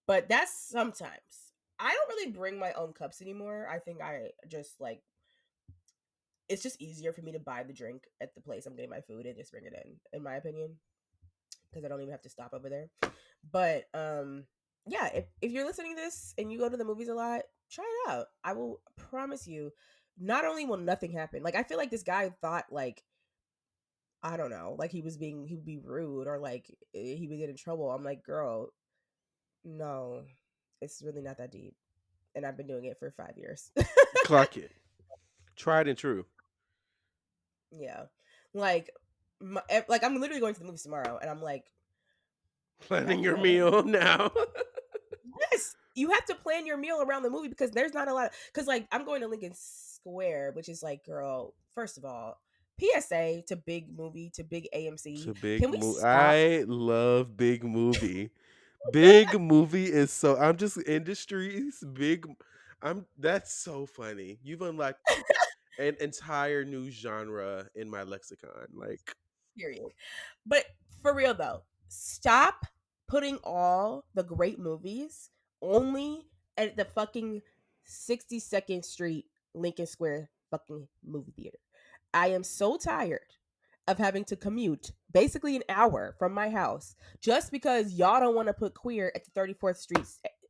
But that's sometimes. I don't really bring my own cups anymore. I think I just like it's just easier for me to buy the drink at the place I'm getting my food and just bring it in my opinion. Because I don't even have to stop over there. But yeah, if you're listening to this and you go to the movies a lot, try it out. I will promise you, not only will nothing happen, like I feel like this guy thought like I don't know, like he would be rude or like he would get in trouble. I'm like, girl, no, it's really not that deep. And I've been doing it for 5 years. Clock it. Tried and true. Yeah. Like, like I'm literally going to the movies tomorrow and I'm like, Planning back your in November. meal now. Yes. You have to plan your meal around the movie because there's not a lot of, because like I'm going to Lincoln Square, which is like, girl, first of all, PSA to big movie to big AMC. To big Can we movie. stop? I love big movie. Big movie is so I'm just industries big. I'm That's so funny. You've unlocked an entire new genre in my lexicon. Like Period. But for real though, stop putting all the great movies only at the fucking 62nd Street Lincoln Square fucking movie theater. I am so tired of having to commute basically an hour from my house just because y'all don't want to put queer at the 34th Street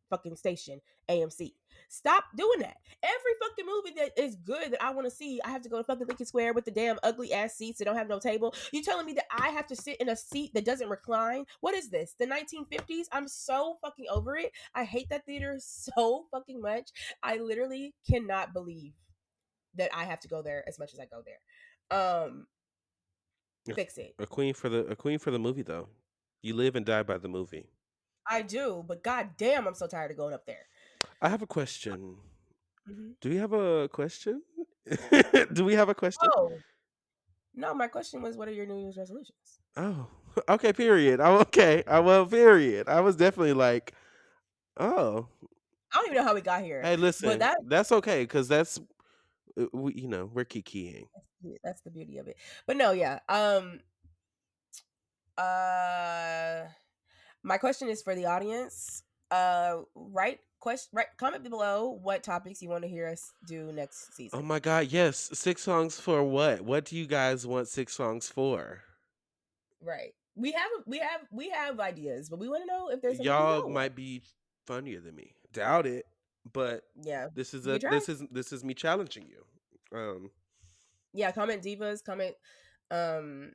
fucking station AMC. Stop doing that. Every fucking movie that is good that I want to see, I have to go to fucking Lincoln Square with the damn ugly ass seats that don't have no table. You telling me that I have to sit in a seat that doesn't recline? What is this? The 1950s? I'm so fucking over it. I hate that theater so fucking much. I literally cannot believe that I have to go there as much as I go there. a, Fix it. a queen for the movie though. You live and die by the movie. I do, but god damn, I'm so tired of going up there. I have a question. Hmm. Do we have a question? Do we have a question? Oh no, my question was, what are your New Year's resolutions? Oh, okay. Period. Oh, okay. Well, period. I was definitely like, oh, I don't even know how we got here, hey, but listen, that's okay because we're kikiing. that's the beauty of it. But no, yeah. Uh, my question is for the audience. Write comment below what topics you want to hear us do next Oh season. my God, yes. 6 songs for what? What do you guys want 6 songs for? Right. We have ideas, but we want to know if there's something Y'all y'all want. might be funnier than me. Doubt it, but Yeah, this is we could try. this is me challenging you. Yeah, comment divas, comment um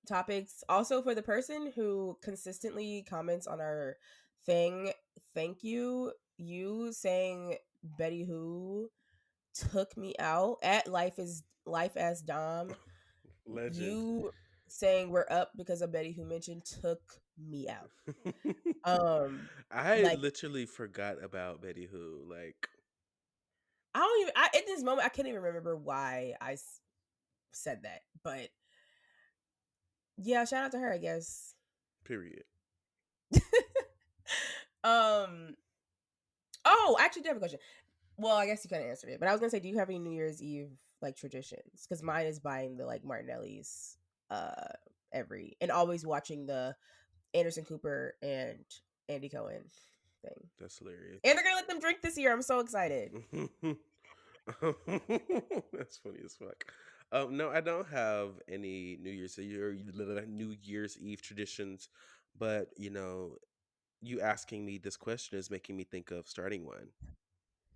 topics. Also, for the person who consistently comments on our thing, thank you. You saying Betty Who took me out at Life as Dom. Legend. You saying we're up because of Betty Who mentioned took me out. Um I like literally forgot about Betty Who. Like, I don't even I, at this moment I can't even remember why said that. But yeah, shout out to her, I guess. period. um oh, I actually do have a question. Well, I guess you kind of answered it, but I was gonna say, do you have any New Year's Eve like traditions? Because mine is buying the like Martinelli's uh every and always watching the Anderson Cooper and Andy Cohen thing. That's hilarious. And they're gonna let them drink this year. I'm so excited. That's funny as fuck. No, I don't have any New Year's Eve traditions, but you asking me this question is making me think of starting one.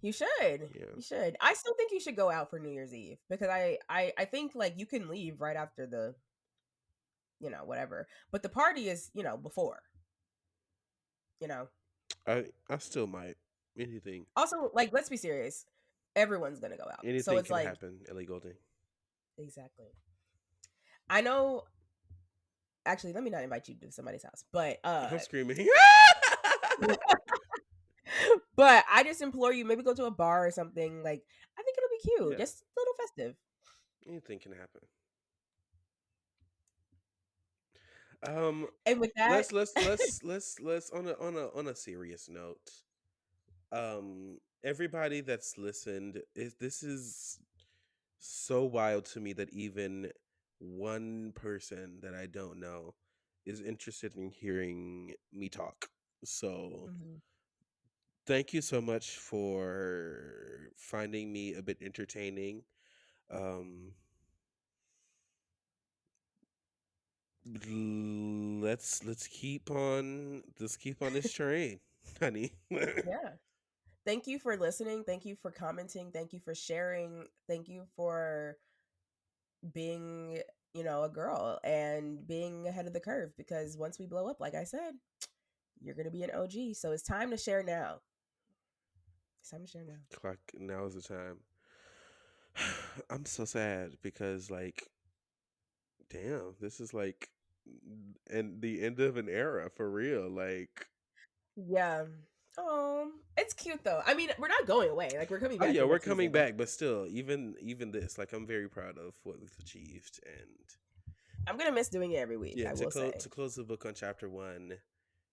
You should. Yeah. You should. I still think you should go out for New Year's Eve because I think like you can leave right after the whatever, but the party is before you know. I still might. Anything Also, like let's be serious, everyone's gonna go out, so anything it's can like happen, Ellie Goulding. exactly. I know. Actually, let me not invite you to somebody's house, but I'm screaming. but I just implore you, maybe go to a bar or something. Like I think it'll be cute, Yeah, just a little festive. anything can happen. Um, And with that, let's on a serious note. Everybody that's listened, this is so wild to me that even one person that I don't know is interested in hearing me talk. So Mhm. thank you so much for finding me a bit entertaining. Um, let's keep on this train, honey. Yeah. Thank you for listening. Thank you for commenting. Thank you for sharing. Thank you for being, a girl and being ahead of the curve because once we blow up, like I said, you're going to be an OG. So it's time to share now. It's time to share now. Clock now is the time. I'm so sad because like damn, this is like and the end of an era for real. Like, Yeah. Oh, it's cute though. I mean, we're not going away. Like we're coming oh back yeah, for we're next coming season, but back, but still, even this, like, I'm very proud of what we've achieved. And I'm gonna miss doing it every week. yeah, I to will close say. to close the book on chapter one.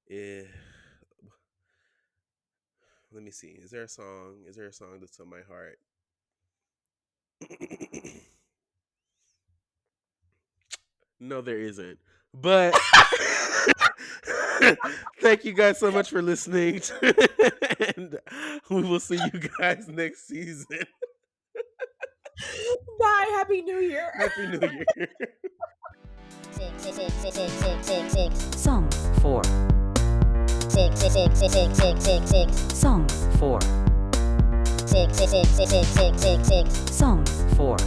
Eh, let me see. Is there a song? Is there a song that's on my heart? No, there isn't. But thank you guys so much for listening, and we will see you guys next season. Bye. Happy New Year. Happy New Year. Song 4. Song 4. Song 4.